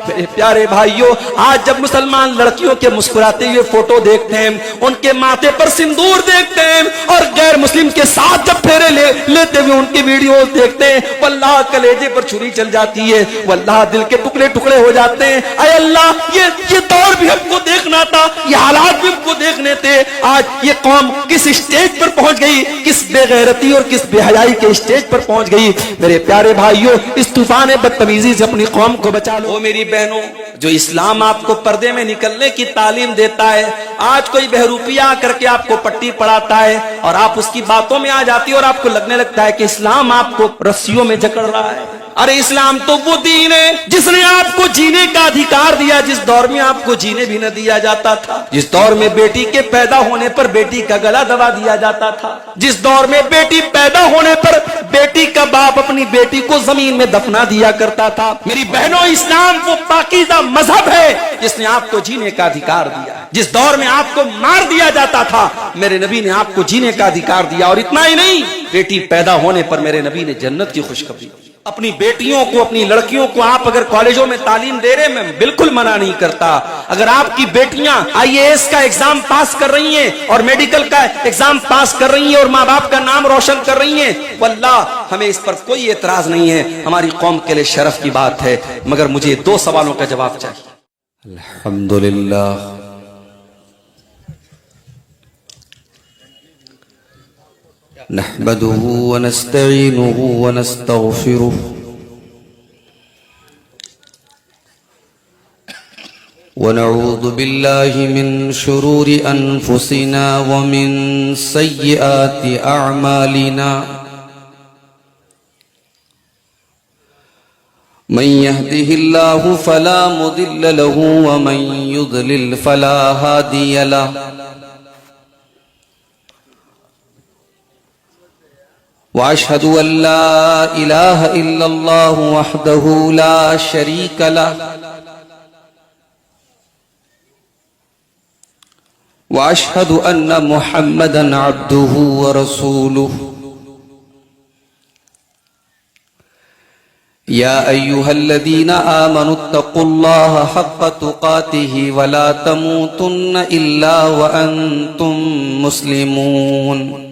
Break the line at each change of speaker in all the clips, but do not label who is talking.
میرے پیارے بھائیوں، آج جب مسلمان لڑکیوں کے مسکراتے ہوئے فوٹو دیکھتے ہیں، ان کے ماتھے پر سندور دیکھتے ہیں، اور غیر مسلم کے ساتھ جب پھیرے لیتے ہوئے ان کی ویڈیوز دیکھتے ہیں، واللہ کلیجے پر چھری چل جاتی ہے، واللہ دل کے ٹکڑے ٹکڑے ہو جاتے ہیں۔ اے اللہ، یہ دور بھی ہم کو دیکھنا تھا، یہ حالات بھی ہم کو دیکھنے تھے۔ آج یہ قوم کس اسٹیج پر پہنچ گئی، کس بے غیرتی اور کس بے حیائی کے اسٹیج پر پہنچ گئی۔ میرے پیارے بھائیوں، اس طوفان بدتمیزی سے اپنی قوم کو بچا لو۔ میری بہنوں، جو اسلام آپ کو پردے میں نکلنے کی تعلیم دیتا ہے، آج کوئی بہروپیہ آ کر کے آپ کو پٹی پڑھاتا ہے اور آپ اس کی باتوں میں آ جاتی ہے اور آپ کو لگنے لگتا ہے کہ اسلام آپ کو رسیوں میں جکڑ رہا ہے۔ ارے اسلام تو وہ دین ہے جس نے آپ کو جینے کا ادھیکار دیا، جس دور میں آپ کو جینے بھی نہ دیا جاتا تھا، جس دور میں بیٹی کے پیدا ہونے پر بیٹی کا گلا دبا دیا جاتا تھا، جس دور میں بیٹی پیدا ہونے پر بیٹی کا باپ اپنی بیٹی کو زمین میں دفنا دیا کرتا تھا۔ میری بہنوں، اسلام وہ پاکیزہ مذہب ہے جس نے آپ کو جینے کا ادھیکار دیا۔ جس دور میں آپ کو مار دیا جاتا تھا، میرے نبی نے آپ کو جینے کا ادھیکار دیا، اور اتنا ہی نہیں، بیٹی پیدا ہونے پر میرے نبی نے جنت کی خوشخبری دی۔ اپنی بیٹیوں کو، اپنی لڑکیوں کو آپ اگر کالجوں میں تعلیم دے رہے، میں بالکل منع نہیں کرتا۔ اگر آپ کی بیٹیاں IAS کا ایگزام پاس کر رہی ہیں اور میڈیکل کا ایگزام پاس کر رہی ہیں اور ماں باپ کا نام روشن کر رہی ہیں، واللہ ہمیں اس پر کوئی اعتراض نہیں ہے، ہماری قوم کے لیے شرف کی بات ہے، مگر مجھے 2 سوالوں کا جواب چاہیے۔
الحمدللہ نحمده ونستعينه ونستغفره ونعوذ بالله من شرور أنفسنا ومن سيئات أعمالنا من يهده الله فلا مضل له ومن يضلل فلا هادي له وأشهد أن لا إله إلا الله وحده لا شريك له وأشهد أن محمدا عبده ورسوله يا أيها الذين آمنوا اتقوا الله حق تقاته ولا تموتن إلا وأنتم مسلمون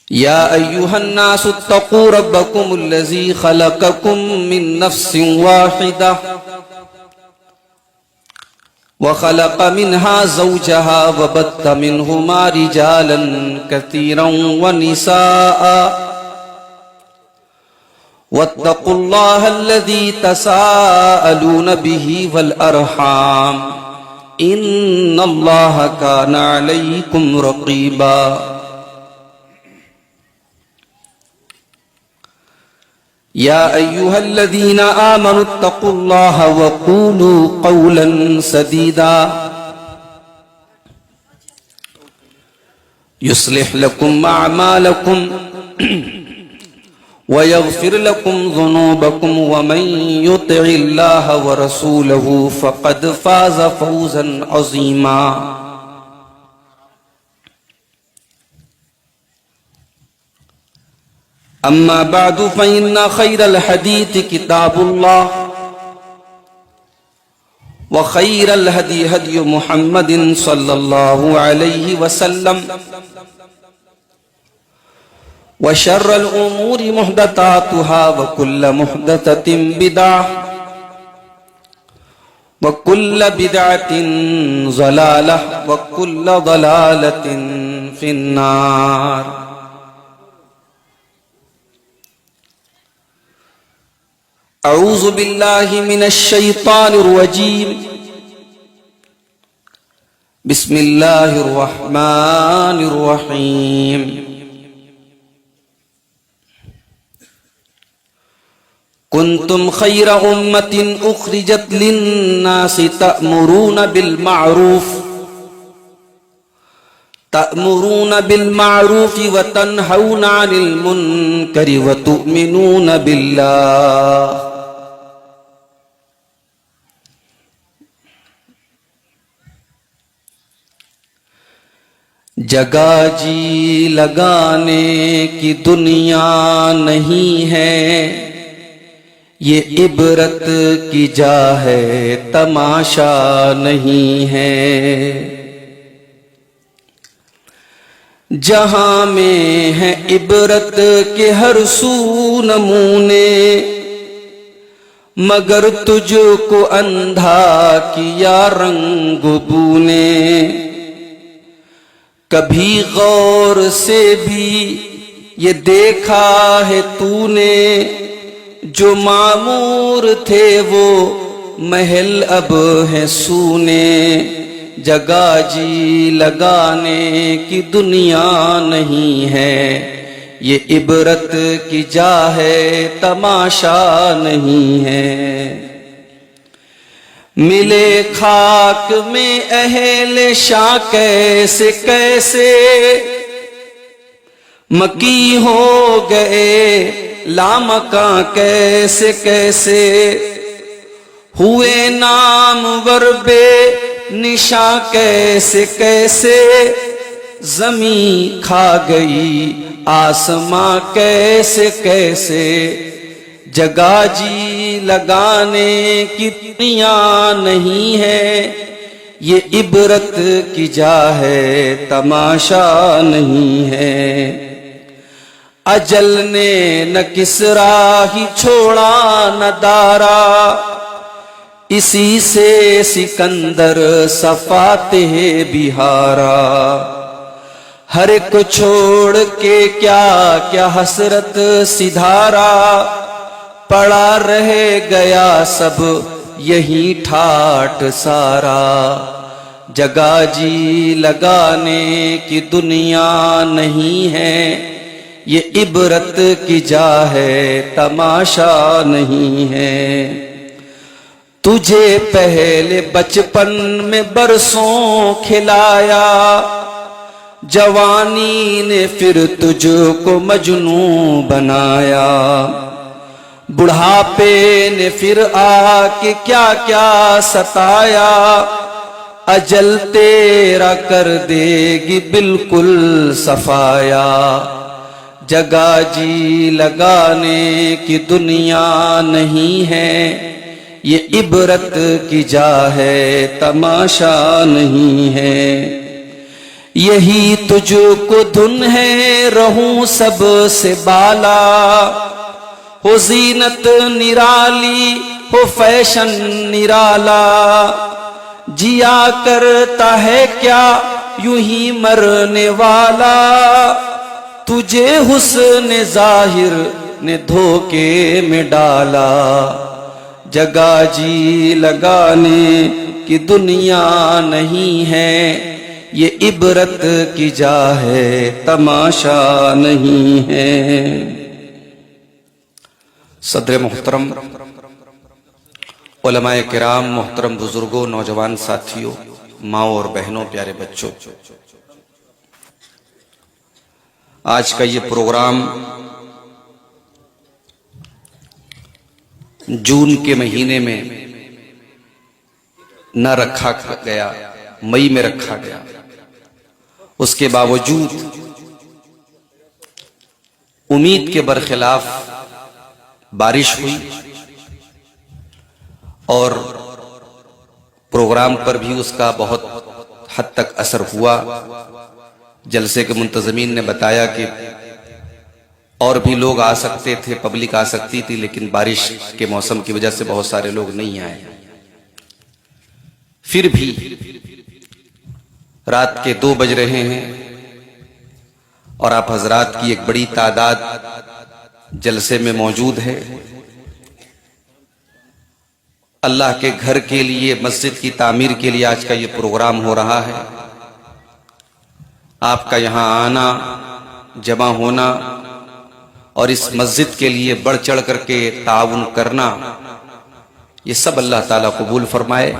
يا أيها الناس اتقوا ربكم الذي خلقكم من نفس واحدة وخلق منها زوجها وبث منهما رجالا كثيرا ونساء واتقوا الله الذي تساءلون به والأرحام إن الله كان عليكم رقيبا يا أيها الذين آمنوا اتقوا الله وقولوا قولا سديدا يصلح لكم أعمالكم ويغفر لكم ذنوبكم ومن يطع الله ورسوله فقد فاز فوزا عظيما أما بعد فإن خير الحديث كتاب الله وخير الهدي هدي محمد صلى الله عليه وسلم وشر الأمور محدثاتها وكل محدثة بدعة وكل بدعة ضلالة وكل ضلالة في النار أعوذ بالله من الشيطان الرجيم بسم الله الرحمن الرحيم كنتم خير أمة أخرجت للناس تأمرون بالمعروف وتنهون عن المنكر وتؤمنون بالله جگہ جی لگانے کی دنیا نہیں ہے، یہ عبرت کی جا ہے تماشا نہیں ہے، جہاں میں ہے عبرت کے ہر سو نمونے، مگر تجھ کو اندھا کیا رنگ بو نے، کبھی غور سے بھی یہ دیکھا ہے تو نے، جو معمور تھے وہ محل اب ہیں سونے، جگہ جی لگانے کی دنیا نہیں ہے، یہ عبرت کی جا ہے تماشا نہیں ہے، ملے خاک میں اہل شاہ کیسے کیسے، مکی ہو گئے لامکاں کیسے کیسے، ہوئے نامور بے نشاں کیسے کیسے، زمین کھا گئی آسماں کیسے کیسے، جگہ جی لگانے کی دنیا نہیں ہے، یہ عبرت کی جا ہے تماشا نہیں ہے، اجل نے نہ کسرا ہی چھوڑا نہ دارا، اسی سے سکندر صفاتہ بہارا، ہر ایک چھوڑ کے کیا کیا حسرت سدھارا، پڑا رہ گیا سب یہی ٹھاٹ سارا، جگہ جی لگانے کی دنیا نہیں ہے، یہ عبرت کی جا ہے تماشا نہیں ہے، تجھے پہلے بچپن میں برسوں کھلایا، جوانی نے پھر تجھ کو مجنوں بنایا، بڑھاپے نے پھر آ کے کیا کیا ستایا، اجل تیرا کر دے گی بالکل صفایا، جگہ جی لگانے کی دنیا نہیں ہے، یہ عبرت کی جا ہے تماشا نہیں ہے، یہی تجھ کو دھن ہے رہوں سب سے بالا، ہو زینت نرالی ہو فیشن نرالا، جیا کرتا ہے کیا یوں ہی مرنے والا، تجھے حسن ظاہر نے دھوکے میں ڈالا، جگہ جی لگانے کی دنیا نہیں ہے، یہ عبرت کی جا ہے تماشا نہیں ہے۔ صدر محترم، علماء کرام، محترم بزرگوں، نوجوان ساتھیوں، ماؤں اور بہنوں، پیارے بچوں، آج کا یہ پروگرام جون کے مہینے میں نہ رکھا گیا، مئی میں رکھا گیا، اس کے باوجود امید کے برخلاف بارش ہوئی اور پروگرام پر بھی اس کا بہت حد تک اثر ہوا۔ جلسے کے منتظمین نے بتایا کہ اور بھی لوگ آ سکتے تھے، پبلک آ سکتی تھی، لیکن بارش کے موسم کی وجہ سے بہت سارے لوگ نہیں آئے۔ پھر بھی رات کے 2 بج رہے ہیں اور آپ حضرات کی ایک بڑی تعداد جلسے میں موجود ہے۔ اللہ کے گھر کے لیے، مسجد کی تعمیر کے لیے آج کا یہ پروگرام ہو رہا ہے۔ آپ کا یہاں آنا، جمع ہونا اور اس مسجد کے لیے بڑھ چڑھ کر کے تعاون کرنا، یہ سب اللہ تعالیٰ قبول فرمائے۔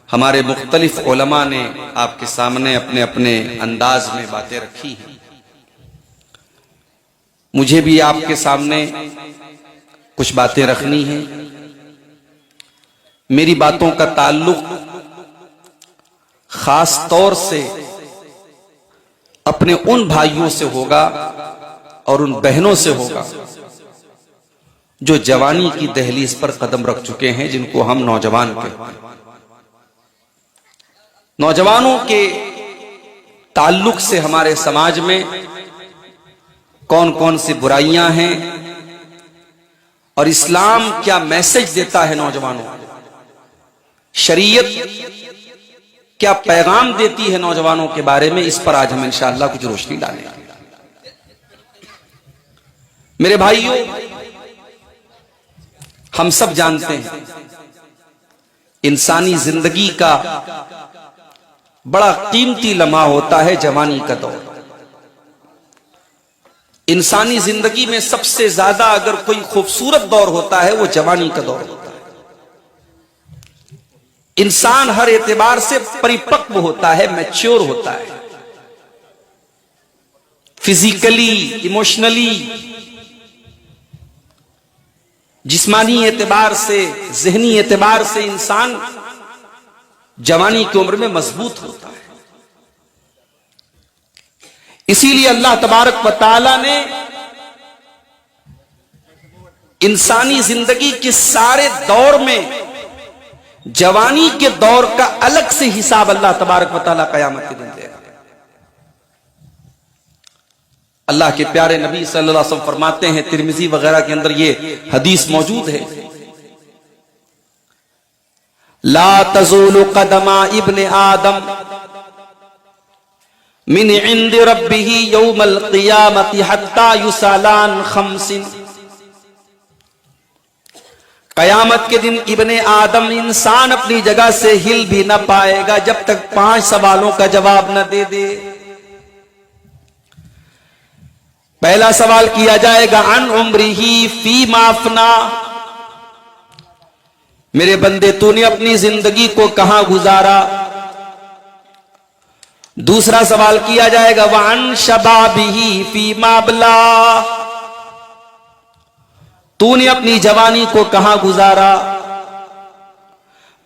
ہمارے مختلف علماء نے آپ کے سامنے اپنے اپنے انداز میں باتیں رکھی ہیں، مجھے بھی آپ کے سامنے کچھ باتیں رکھنی ہیں۔ میری باتوں کا تعلق خاص طور سے اپنے ان بھائیوں سے ہوگا اور ان بہنوں سے ہوگا جو جوانی کی دہلیز پر قدم رکھ چکے ہیں، جن کو ہم نوجوان کہتے ہیں۔ نوجوانوں کے تعلق سے ہمارے سماج میں کون کون سی برائیاں ہیں اور اسلام کیا میسج دیتا ہے نوجوانوں کو، شریعت کیا پیغام دیتی ہے نوجوانوں کے بارے میں، اس پر آج ہم انشاءاللہ کچھ روشنی ڈالیں گے۔ میرے بھائیوں، ہم سب جانتے ہیں انسانی زندگی کا بڑا قیمتی لمحہ ہوتا ہے جوانی کا دور۔ انسانی زندگی میں سب سے زیادہ اگر کوئی خوبصورت دور ہوتا ہے وہ جوانی کا دور ہوتا ہے۔ انسان ہر اعتبار سے پریپکو ہوتا ہے، میچور ہوتا ہے، فزیکلی، ایموشنلی، جسمانی اعتبار سے، ذہنی اعتبار سے انسان جوانی کی عمر میں مضبوط ہوتا ہے۔ اسی لیے اللہ تبارک و تعالی نے انسانی زندگی کے سارے دور میں جوانی کے دور کا الگ سے حساب اللہ تبارک و تعالی قیامت کے دن دے گا۔ اللہ کے پیارے نبی صلی اللہ علیہ وسلم فرماتے ہیں، ترمذی وغیرہ کے اندر یہ حدیث موجود ہے، لا تزول قدم ابن آدم من عند ربه یوم القیامت حتی یسالان خمس۔ قیامت کے دن ابن آدم انسان اپنی جگہ سے ہل بھی نہ پائے گا جب تک 5 سوالوں کا جواب نہ دے دے۔ پہلا سوال کیا جائے گا عن عمرہ فیما افنا، میرے بندے تو نے اپنی زندگی کو کہاں گزارا۔ دوسرا سوال کیا جائے گا وعن شبابہ فیما ابلا، تو نے اپنی جوانی کو کہاں گزارا۔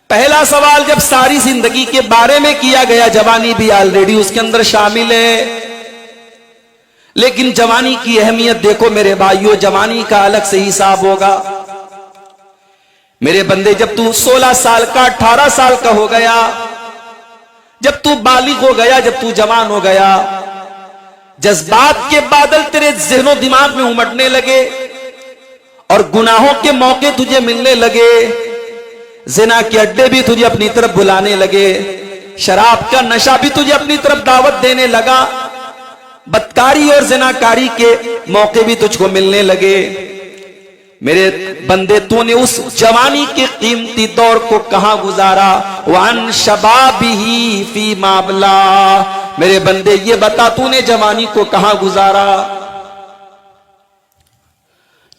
پہلا سوال جب ساری زندگی کے بارے میں کیا گیا، جوانی بھی آلریڈی اس کے اندر شامل ہے، لیکن جوانی کی اہمیت دیکھو میرے بھائیو، جوانی کا الگ سے حساب ہوگا۔ میرے بندے جب تو 16 سال کا، 18 سال کا ہو گیا، جب تو بالغ ہو گیا، جب تو جوان ہو گیا، جذبات کے بادل تیرے ذہن و دماغ میں امٹنے لگے اور گناہوں کے موقع تجھے ملنے لگے، زنا کے اڈے بھی تجھے اپنی طرف بلانے لگے، شراب کا نشہ بھی تجھے اپنی طرف دعوت دینے لگا، بدکاری اور زناکاری کے موقع بھی تجھ کو ملنے لگے، میرے بندے تو نے اس جوانی کے قیمتی دور کو کہاں گزارا۔ وَعَنْ شَبَابِهِ فِيمَا أَبْلَىٰ، میرے بندے یہ بتا تو نے جوانی کو کہاں گزارا۔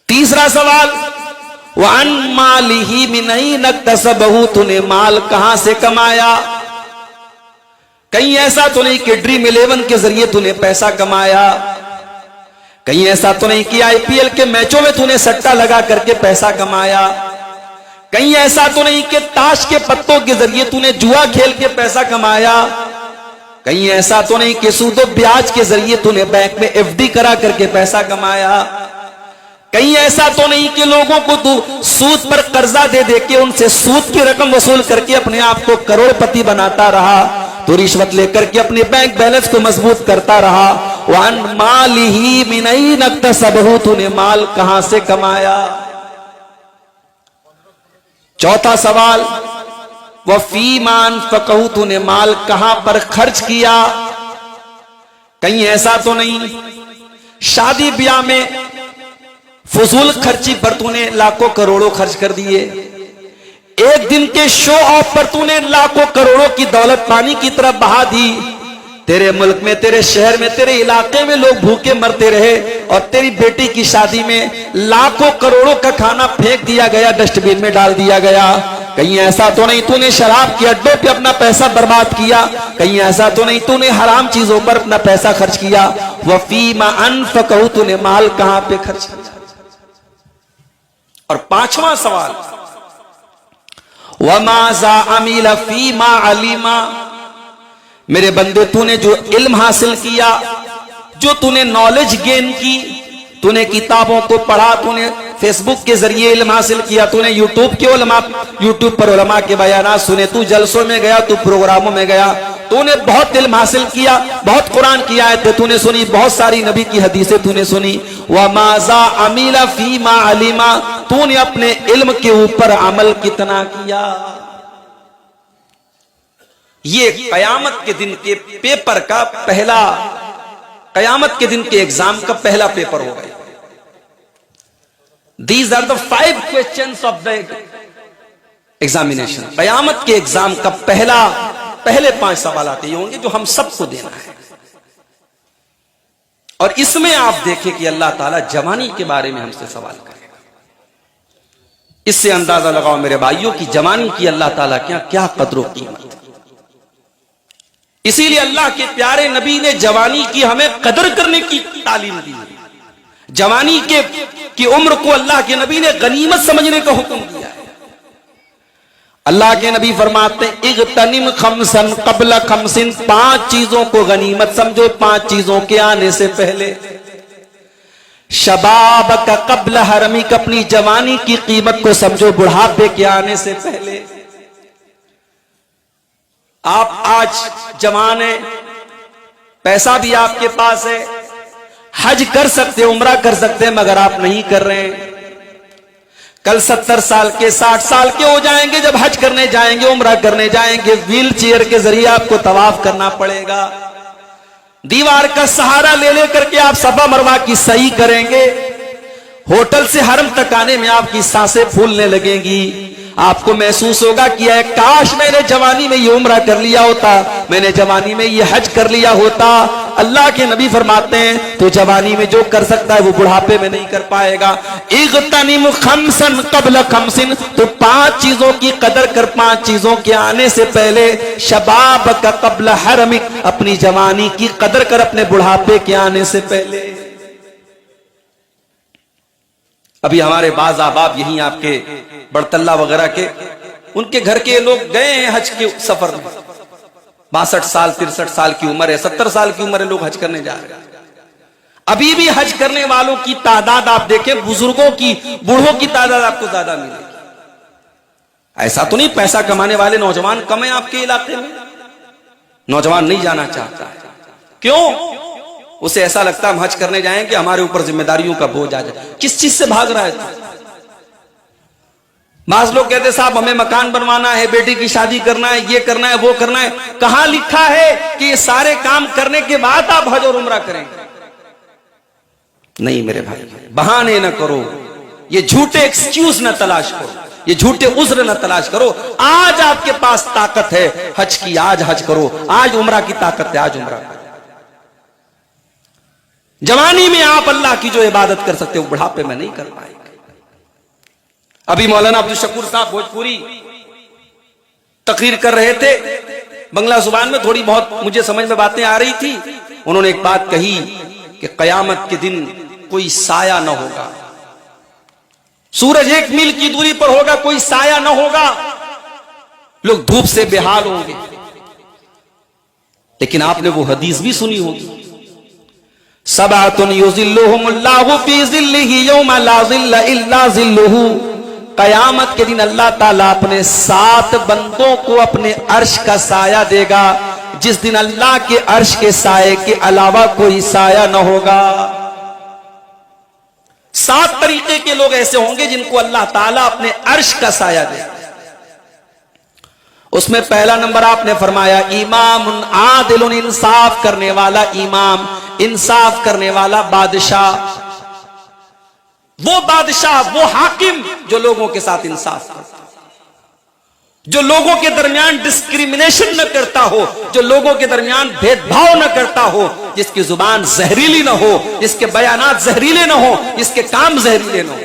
تیسرا سوال وَعَنْ مَالِهِ مِنْ أَيْنَ اكْتَسَبَهُ، تو نے مال کہاں سے کمایا۔ کہیں ایسا تو نہیں کہ ڈریم 11 کے ذریعے تو نے پیسہ کمایا، کہیں ایسا تو نہیں کہ IPL کے میچوں میں تو نے سٹا لگا کر کے پیسہ کمایا، کہیں ایسا تو نہیں کہ تاش کے پتوں کے ذریعے تو نے جوا کھیل کے پیسہ کمایا، کہیں ایسا تو نہیں کہ سود و بیاج کے ذریعے تو نے بینک میں FD کرا کر کے پیسہ کمایا، کہیں ایسا تو نہیں کہ لوگوں کو تو سود پر قرضہ دے دے کے ان سے سود کی رقم وصول کر کے اپنے آپ کو کروڑ پتی بناتا رہا، تو رشوت لے کر کے اپنے بینک بیلنس کو مضبوط کرتا رہا۔ وَعَنْ مَالِهِ مِنْ أَيْنَ اكْتَسَبَهُ، تو نے مال کہاں سے کمایا۔ چوتھا سوال وَفِيمَا أَنْفَقَهُ، تو نے مال کہاں پر خرچ کیا۔ کہیں ایسا تو نہیں شادی بیاہ میں فضول خرچی پر تو نے لاکھوں کروڑوں خرچ کر دیے، ایک دن کے شو آف پر تو نے لاکھوں کروڑوں کی دولت پانی کی طرف بہا دی، تیرے ملک میں، تیرے شہر میں، تیرے علاقے میں لوگ بھوکے مرتے رہے، اور تیری بیٹی کی شادی میں لاکھوں کروڑوں کا کھانا پھینک دیا گیا، ڈسٹ بین میں ڈال دیا گیا۔ کہیں ایسا تو نہیں تو نے شراب کے اڈوں پہ اپنا پیسہ برباد کیا، کہیں ایسا تو نہیں تو نے حرام چیزوں پر اپنا پیسہ خرچ کیا۔ وَفِيمَا أَنْفَقَهُ، تو نے مال کہاں پہ خرچ کیا۔ اور پانچواں سوال وَمَاذَا عَمِلَ فِيمَا عَلِمَ، میرے بندے تو نے جو علم حاصل کیا، جو تو نے نالج گین کی،
تو نے کتابوں کو پڑھا, تو نے فیس بک کے ذریعے علم حاصل کیا, تو نے یوٹیوب پر علماء کے بیانات سنے, تو جلسوں میں گیا, تو پروگراموں میں گیا, تو نے بہت علم حاصل کیا, بہت قرآن کی آیتیں تو نے سنی, بہت ساری نبی کی حدیثیں تو نے سنی. وَمَاذَا عَمِلَ فِي مَا عَلِمَ, تو نے اپنے علم کے اوپر عمل کتنا کیا. یہ قیامت کے دن کے پیپر کا پہلا, قیامت کے دن کے ایگزام کا پہلا پیپر ہوگا. These are the 5 questions of the examination. قیامت کے ایگزام کا پہلے 5 سوالات یہ ہوں گے جو ہم سب کو دینا ہے. اور اس میں آپ دیکھیں کہ اللہ تعالیٰ جوانی کے بارے میں ہم سے سوال کرے گا. اس سے اندازہ لگاؤ میرے بھائیوں کی جوانی کی اللہ تعالیٰ کیا قدر و قیمت. اسی لیے اللہ کے پیارے نبی نے جوانی کی ہمیں قدر کرنے کی تعلیم دی. جوانی کی عمر کو اللہ کے نبی نے غنیمت سمجھنے کا حکم دیا ہے. اللہ کے نبی فرماتے ہیں اغتنم خمسن قبل خمسن, 5 چیزوں کو غنیمت سمجھو 5 چیزوں کے آنے سے پہلے. شباب کا قبل حرمک, اپنی جوانی کی قیمت کو سمجھو بڑھاپے کے آنے سے پہلے. آپ آج جوان ہیں, پیسہ بھی آپ کے پاس ہے, حج کر سکتے, عمرہ کر سکتے ہیں, مگر آپ نہیں کر رہے ہیں. کل 70 سال کے 60 سال کے ہو جائیں گے, جب حج کرنے جائیں گے, عمرہ کرنے جائیں گے, ویل چیئر کے ذریعے آپ کو طواف کرنا پڑے گا. دیوار کا سہارا لے کر کے آپ صفا مروہ کی سعی کریں گے. ہوٹل سے حرم تک آنے میں آپ کی سانسیں پھولنے لگیں گی. آپ کو محسوس ہوگا کہ اے کاش میں نے جوانی میں یہ عمرہ کر لیا ہوتا, میں نے جوانی میں یہ حج کر لیا ہوتا. اللہ کے نبی فرماتے ہیں تو جوانی میں جو کر سکتا ہے وہ بڑھاپے میں نہیں کر پائے گا. اغتنم خمسن قبل خمسن, تو 5 چیزوں کی قدر کر, 5 چیزوں کے آنے سے پہلے. شباب کا قبل حرمک, اپنی جوانی کی قدر کر اپنے بڑھاپے کے آنے سے پہلے. ابھی ہمارے بعض احباب یہیں آپ کے بڑتلہ وغیرہ کے, ان کے گھر کے لوگ گئے ہیں حج کے سفر میں, 62 سال 63 سال کی عمر ہے, 70 سال کی عمر ہے, لوگ حج کرنے جا رہے ہیں. ابھی بھی حج کرنے والوں کی تعداد آپ دیکھیں, بزرگوں کی, بوڑھوں کی تعداد آپ کو زیادہ ملے گی. ایسا تو نہیں پیسہ کمانے والے نوجوان کم ہیں آپ کے علاقے میں, نوجوان نہیں جانا چاہتا ہے. کیوں؟ اسے ایسا لگتا ہے ہم حج کرنے جائیں کہ ہمارے اوپر ذمہ داریوں کا بوجھ آ جائے. کس چیز سے بھاگ رہا ہے؟ بعض لوگ کہتے ہیں صاحب ہمیں مکان بنوانا ہے, بیٹی کی شادی کرنا ہے, یہ کرنا ہے, وہ کرنا ہے. کہاں لکھا ہے کہ یہ سارے کام کرنے کے بعد آپ حج اور عمرہ کریں؟ نہیں میرے بھائی, بہانے نہ کرو, یہ جھوٹے ایکسکیوز نہ تلاش کرو, یہ جھوٹے عذر نہ تلاش کرو. آج آپ کے پاس طاقت ہے حج کی, آج حج کرو. آج عمرہ کی طاقت ہے, آج عمرہ کرو. جوانی میں آپ اللہ کی جو عبادت کر سکتے ہو بڑھاپے میں نہیں کر پائے گا. ابھی مولانا عبدالشکور صاحب بھوجپوری تقریر کر رہے تھے, بنگلہ زبان میں تھوڑی بہت مجھے سمجھ میں باتیں آ رہی تھی. انہوں نے ایک بات کہی کہ قیامت کے دن کوئی سایہ نہ ہوگا, سورج 1 میل کی دوری پر ہوگا, کوئی سایہ نہ ہوگا, لوگ دھوپ سے بے حال ہوں گے. لیکن آپ نے وہ حدیث بھی سنی ہوگی, سبعۃ یظلھم اللہ فی ظلہ یوم لا ظل الا ظلہ. قیامت کے دن اللہ تعالیٰ اپنے 7 بندوں کو اپنے عرش کا سایہ دے گا, جس دن اللہ کے عرش کے سائے کے علاوہ کوئی سایہ نہ ہوگا. 7 طریقے کے لوگ ایسے ہوں گے جن کو اللہ تعالیٰ اپنے عرش کا سایہ دے گا. اس میں پہلا نمبر آپ نے فرمایا امام عادل, انصاف کرنے والا امام, انصاف کرنے والا بادشاہ. وہ بادشاہ, وہ حاکم جو لوگوں کے ساتھ انصاف کرتا ہو, جو لوگوں کے درمیان ڈسکریمنیشن نہ کرتا ہو, جو لوگوں کے درمیان بھید بھاؤ نہ کرتا ہو, جس کی زبان زہریلی نہ ہو, جس کے بیانات زہریلے نہ ہو, جس کے کام زہریلے نہ ہو,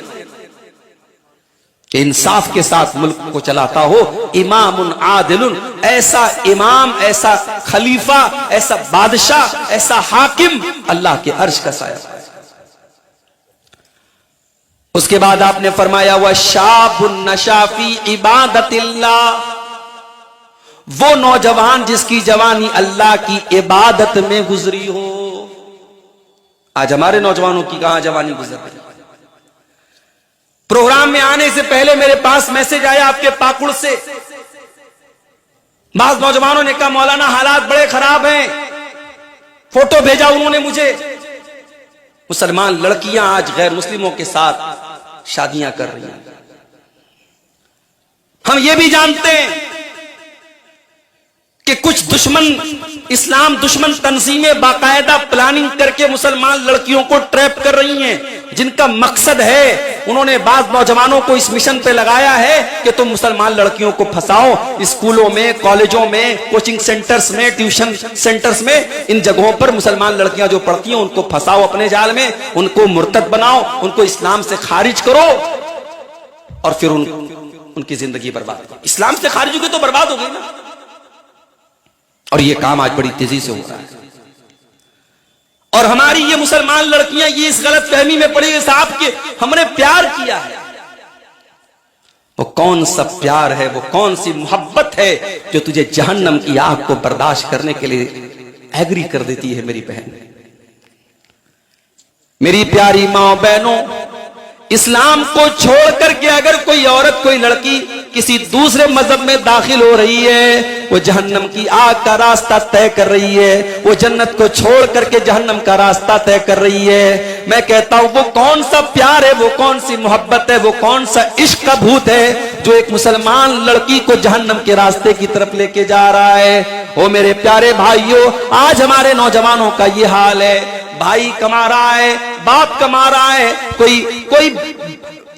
کہ انصاف کے ساتھ ملک کو چلاتا ہو. امام عادل, ایسا امام, ایسا خلیفہ, ایسا بادشاہ, ایسا حاکم اللہ کے عرش کا سایہ. اس کے بعد آپ نے فرمایا وَشَابٌ نَشَا فِي عِبَادَةِ اللَّهِ, وہ نوجوان جس کی جوانی اللہ کی عبادت میں گزری ہو.
آج ہمارے نوجوانوں کی کہاں جوانی گزر رہی ہے. پروگرام میں آنے سے پہلے میرے پاس میسج آیا آپ کے پاکڑ سے. بعض نوجوانوں نے کہا مولانا حالات بڑے خراب ہیں. فوٹو بھیجا انہوں نے مجھے. مسلمان لڑکیاں آج غیر مسلموں کے ساتھ شادیاں کر رہی ہیں. ہم یہ بھی جانتے ہیں کہ کچھ دشمن اسلام دشمن تنظیمیں باقاعدہ پلاننگ کر کے مسلمان لڑکیوں کو ٹریپ کر رہی ہیں, جن کا مقصد ہے, انہوں نے بعض نوجوانوں کو اس مشن پہ لگایا ہے کہ تم مسلمان لڑکیوں کو پھنساؤ. اسکولوں میں, کالجوں میں, کوچنگ سینٹرز میں, ٹیوشن سینٹرز میں, ان جگہوں پر مسلمان لڑکیاں جو پڑھتی ہیں ان کو پھنساؤ اپنے جال میں, ان کو مرتد بناؤ, ان کو اسلام سے خارج کرو اور پھر ان کی زندگی برباد کرو. اسلام سے خارج ہوگی تو برباد ہو گئی نا. اور یہ کام آج بڑی تیزی سے ہو رہا ہے. اور ہماری یہ مسلمان لڑکیاں یہ اس غلط فہمی میں پڑی صاحب کہ ہم نے پیار کیا ہے. وہ کون سا پیار ہے, وہ کون سی محبت ہے جو تجھے جہنم کی آگ کو برداشت کرنے کے لیے ایگری کر دیتی ہے. میری بہن, میری پیاری ماں بہنوں, اسلام کو چھوڑ کر کے اگر کوئی عورت, کوئی لڑکی کسی دوسرے مذہب میں داخل ہو رہی ہے, وہ جہنم کی آگ کا راستہ طے کر رہی ہے. وہ جنت کو چھوڑ کر کے جہنم کا راستہ طے کر رہی ہے. میں کہتا ہوں وہ کون سا پیار ہے, وہ کون سی محبت ہے, وہ کون سا عشق کا بھوت ہے جو ایک مسلمان لڑکی کو جہنم کے راستے کی طرف لے کے جا رہا ہے. او میرے پیارے بھائیوں, آج ہمارے نوجوانوں کا یہ حال ہے. بھائی کما رہا ہے, باپ کما رہا ہے, کوئی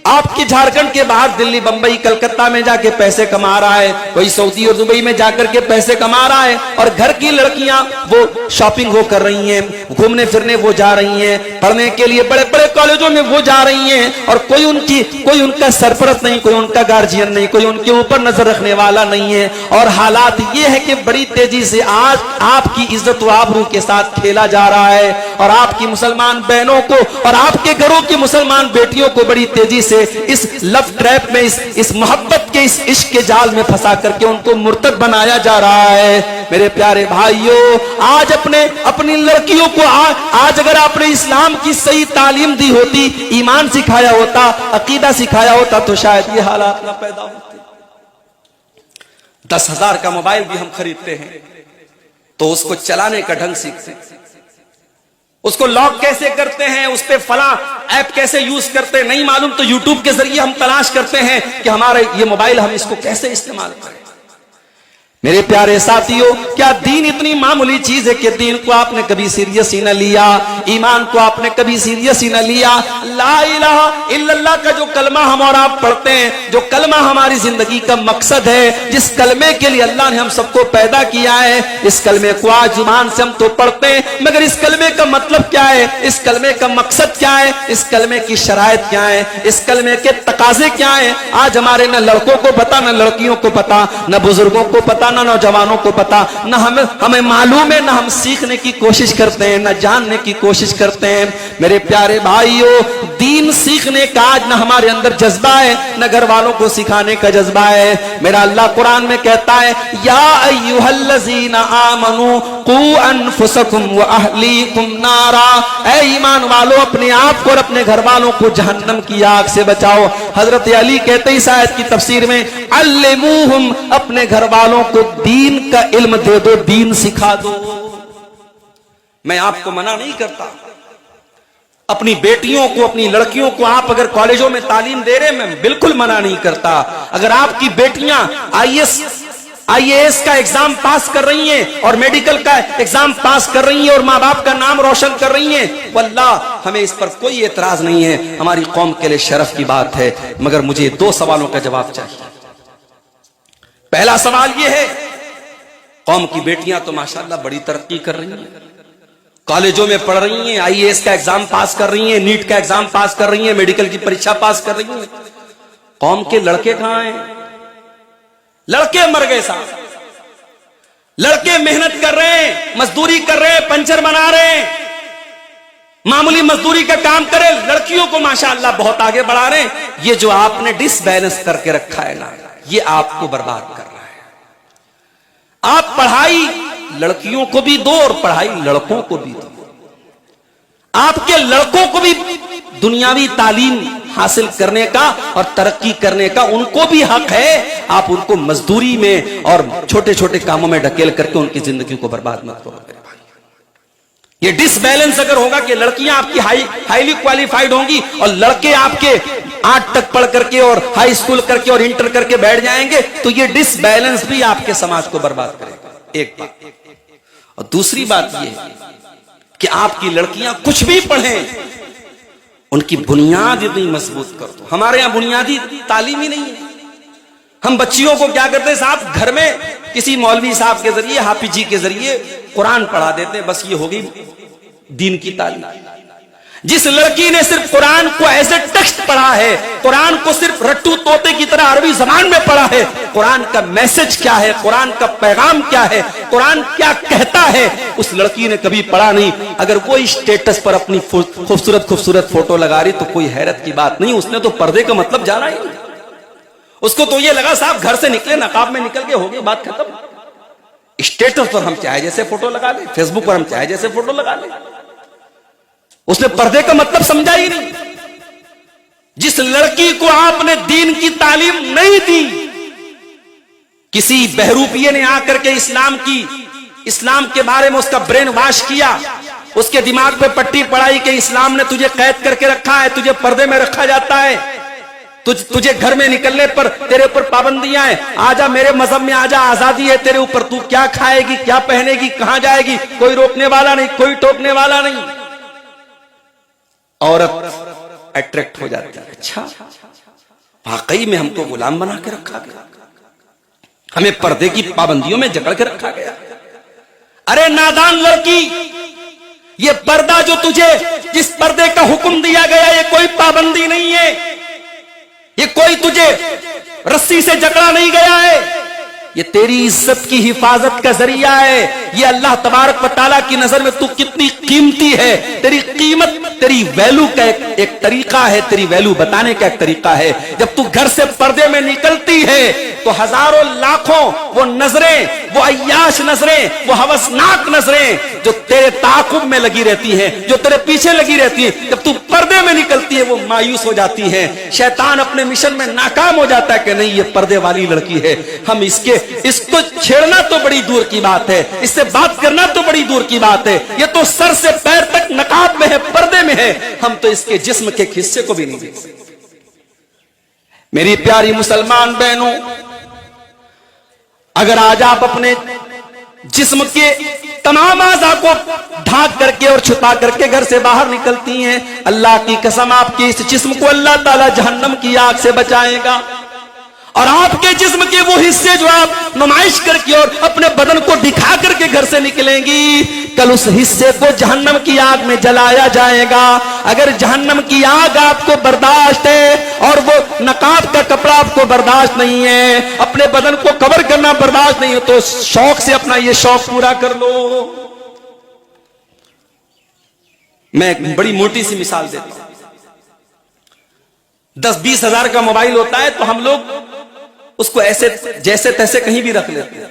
آپ کے جھارکھنڈ کے باہر دلی, بمبئی, کلکتہ میں جا کے پیسے کما رہا ہے, کوئی سعودی اور دبئی میں جا کر کے پیسے کما رہا ہے, اور گھر کی لڑکیاں وہ شاپنگ وہ کر رہی ہیں, گھومنے پھرنے وہ جا رہی ہیں, پڑھنے کے لیے بڑے بڑے کالجوں میں وہ جا رہی ہیں, اور کوئی ان کا سرپرست نہیں, کوئی ان کا گارجین نہیں, کوئی ان کے اوپر نظر رکھنے والا نہیں ہے. اور حالات یہ ہے کہ بڑی تیزی سے آج آپ کی عزت و آبرو کے ساتھ کھیلا جا رہا ہے, اور آپ کی مسلمان بہنوں کو اور آپ کے گھروں کی مسلمان بیٹیوں کو بڑی تیزی سے اس لو ٹریپ میں, اس محبت کے, اس عشق کے جال میں پھنسا کر کے ان کو مرتد بنایا جا رہا ہے. میرے پیارے بھائیوں, آج اپنی لڑکیوں کو آج اگر آپ نے اسلام کی صحیح تعلیم دی ہوتی, ایمان سکھایا ہوتا, عقیدہ سکھایا ہوتا, تو شاید یہ حالات نہ پیدا ہوتے. 10,000 کا موبائل بھی ہم خریدتے ہیں تو اس کو چلانے کا ڈھنگ سیکھتے ہیں, اس کو لاک کیسے کرتے ہیں, اس پہ فلاں ایپ کیسے یوز کرتے ہیں نہیں معلوم, تو یوٹیوب کے ذریعے ہم تلاش کرتے ہیں کہ ہمارا یہ موبائل ہم اس کو کیسے استعمال کریں. میرے پیارے ساتھیوں, کیا دین اتنی معمولی چیز ہے کہ دین کو آپ نے کبھی سیریس ہی نہ لیا, ایمان کو آپ نے کبھی سیریس ہی نہ لیا. لا الہ الا اللہ کا جو کلمہ ہم اور آپ پڑھتے ہیں, جو کلمہ ہماری زندگی کا مقصد ہے, جس کلمے کے لیے اللہ نے ہم سب کو پیدا کیا ہے, اس کلمے کو آج زبان سے ہم تو پڑھتے ہیں, مگر اس کلمے کا مطلب کیا ہے, اس کلمے کا مقصد کیا ہے, اس کلمے کی شرائط کیا ہے, اس کلمے کے تقاضے کیا ہیں, آج ہمارے نہ لڑکوں کو پتا, نہ لڑکیوں کو پتا, نہ بزرگوں کو پتا, نہ نوجوانوں کو پتا, نہ ہمیں معلوم ہے, نہ ہم سیکھنے کی کوشش کرتے ہیں, نہ جاننے کی کوشش کرتے ہیں. میرے پیارے بھائیوں, دین سیکھنے کا آج نہ ہمارے اندر جذبہ ہے, نہ گھر والوں کو سکھانے کا جذبہ ہے. میرا اللہ قرآن میں کہتا ہے, یا ایھا الذین آمنوا قوا انفسکم واہلیکم نارا, اے ایمان والو اپنے آپ کو اور اپنے گھر والوں کو جہنم کی آگ سے بچاؤ. حضرت علی کہتے ہیں اس آیت کی تفسیر میں, علموہم, اپنے گھر والوں کو دین کا علم دے دو, دین سکھا دو. میں آپ کو منع نہیں کرتا, اپنی بیٹیوں کو, اپنی لڑکیوں کو آپ اگر کالجوں میں تعلیم دے رہے ہیں, میں بالکل منع نہیں کرتا. اگر آپ کی بیٹیاں آئی اے ایس کا ایگزام پاس کر رہی ہیں اور میڈیکل کا ایگزام پاس کر رہی ہیں اور ماں باپ کا نام روشن کر رہی ہیں, واللہ ہمیں اس پر کوئی اعتراض نہیں ہے, ہماری قوم کے لیے شرف کی بات ہے. مگر مجھے 2 سوالوں کا جواب چاہیے. پہلا سوال یہ ہے, قوم کی بیٹیاں تو ماشاءاللہ بڑی ترقی کر رہی ہیں, کالجوں میں پڑھ رہی ہیں, آئی اے ایس کا ایگزام پاس کر رہی ہیں, نیٹ کا ایگزام پاس کر رہی ہیں, میڈیکل کی پریچھا پاس کر رہی ہیں. قوم کے لڑکے کہاں ہیں؟ لڑکے مر گئے صاحب. لڑکے محنت کر رہے ہیں, مزدوری کر رہے ہیں, پنچر بنا رہے ہیں, معمولی مزدوری کا کام کرے. لڑکیوں کو ماشاءاللہ بہت آگے بڑھا رہے ہیں. یہ جو آپ نے ڈس بیلنس کر کے رکھا ہے نا, یہ آپ کو برباد کر رہا ہے. آپ پڑھائی لڑکیوں کو بھی دو اور پڑھائی لڑکوں کو بھی دو.
آپ کے لڑکوں کو بھی دنیاوی تعلیم حاصل کرنے کا اور ترقی کرنے کا ان کو بھی حق ہے. آپ ان کو مزدوری میں اور چھوٹے چھوٹے کاموں میں ڈھکیل کر کے ان کی زندگی کو برباد مت کرو. یہ ڈس بیلنس اگر ہوگا کہ لڑکیاں آپ کی ہائیلی کوالیفائڈ ہوں گی اور لڑکے آپ کے 8 تک پڑھ کر کے اور ہائی اسکول کر کے اور انٹر کر کے بیٹھ جائیں گے, تو یہ ڈس بیلنس بھی آپ کے سماج کو برباد کرے گا. ایک بات. اور دوسری بات یہ کہ آپ کی لڑکیاں کچھ بھی پڑھیں, ان کی بنیاد اتنی مضبوط کر دو. ہمارے یہاں بنیادی تعلیم ہی نہیں ہے. ہم بچیوں کو کیا کرتے ہیں صاحب, گھر میں کسی مولوی صاحب کے ذریعے, حافظ جی کے ذریعے قرآن پڑھا دیتے ہیں, بس یہ ہوگی دین کی تعلیم. جس لڑکی نے صرف قرآن کو ایز اے ٹیکسٹ پڑھا ہے, قرآن کو صرف رٹو طوطے کی طرح عربی زبان میں پڑھا ہے, قرآن کا میسج کیا ہے, قرآن کا پیغام کیا ہے, قرآن کیا کہتا ہے, اس لڑکی نے کبھی پڑھا نہیں. اگر وہ اسٹیٹس پر اپنی خوبصورت فوٹو لگا رہی تو کوئی حیرت کی بات نہیں, اس نے تو پردے کا مطلب جانا ہی نہیں. اس کو تو یہ لگا صاحب گھر سے نکلے نقاب میں نکل کے ہو گئی بات ختم. اسٹیٹس پر ہم چاہے جیسے فوٹو لگا لیں, فیس بک پر ہم چاہے جیسے فوٹو لگا لیں. اس نے پردے کا مطلب سمجھا ہی نہیں. جس لڑکی کو آپ نے دین کی تعلیم نہیں دی, کسی بہروپیے نے آ کر کے اسلام کے بارے میں اس کا برین واش کیا, اس کے دماغ پہ پٹی پڑائی کہ اسلام نے تجھے قید کر کے رکھا ہے, تجھے پردے میں رکھا جاتا ہے, تجھے گھر میں نکلنے پر تیرے اوپر پابندیاں ہیں, آجا میرے مذہب میں آجا, آزادی ہے تیرے اوپر, تو کیا کھائے گی, کیا پہنے گی, کہاں جائے گی, کوئی روکنے والا نہیں, کوئی ٹوکنے والا نہیں. عورت اٹریکٹ ہو جاتی ہے. اچھا واقعی میں ہم کو غلام بنا کے رکھا گیا, ہمیں پردے کی پابندیوں میں جکڑ کے رکھا گیا. ارے نادان لڑکی, یہ پردہ جو تجھے جس پردے کا حکم دیا گیا یہ کوئی پابندی نہیں ہے, یہ کوئی تجھے رسی سے جکڑا نہیں گیا ہے, یہ تیری عزت کی حفاظت کا ذریعہ ہے. یہ اللہ تبارک و تعالیٰ کی نظر میں تو کتنی قیمتی ہے, تیری قیمت, تیری ویلو کا ایک طریقہ ہے, تیری ویلو بتانے کا ایک طریقہ ہے. جب تو گھر سے پردے میں نکلتی ہے تو ہزاروں لاکھوں وہ نظریں, وہ عیاش نظریں, وہ ہوسناک نظریں جو تیرے تعاقب میں لگی رہتی ہیں, جو تیرے پیچھے لگی رہتی ہیں, جب تو پردے میں نکلتی ہے وہ مایوس ہو جاتی ہیں. شیطان اپنے مشن میں ناکام ہو جاتا ہے کہ نہیں یہ پردے والی لڑکی ہے, ہم اس کو چھیڑنا تو بڑی دور کی بات ہے, اس سے بات کرنا تو بڑی دور کی بات ہے, یہ تو سر سے پیر تک نقاب میں ہے, پردے میں ہے, ہم تو اس کے جسم کے حصے کو بھی نہیں دیکھ سکتے. میری پیاری مسلمان بہنوں, اگر آج آپ اپنے جسم کے تمام اعضاء کو ڈھانک کر کے اور چھپا کر کے گھر سے باہر نکلتی ہیں, اللہ کی قسم آپ کے اس جسم کو اللہ تعالی جہنم کی آگ سے بچائے گا. اور آپ کے جسم کے وہ حصے جو آپ نمائش کر کے اور اپنے بدن کو دکھا کر کے گھر سے نکلیں گی, کل اس حصے کو جہنم کی آگ میں جلایا جائے گا. اگر جہنم کی آگ آپ کو برداشت ہے اور وہ نقاب کا کپڑا آپ کو برداشت نہیں ہے, اپنے بدن کو کور کرنا برداشت نہیں ہے, تو شوق سے اپنا یہ شوق پورا کر لو. میں ایک بڑی موٹی سی مثال دیتا ہوں. 10-20 ہزار کا موبائل ہوتا ہے تو ہم لوگ اس کو ایسے جیسے تیسے کہیں بھی رکھ لیتے ہیں,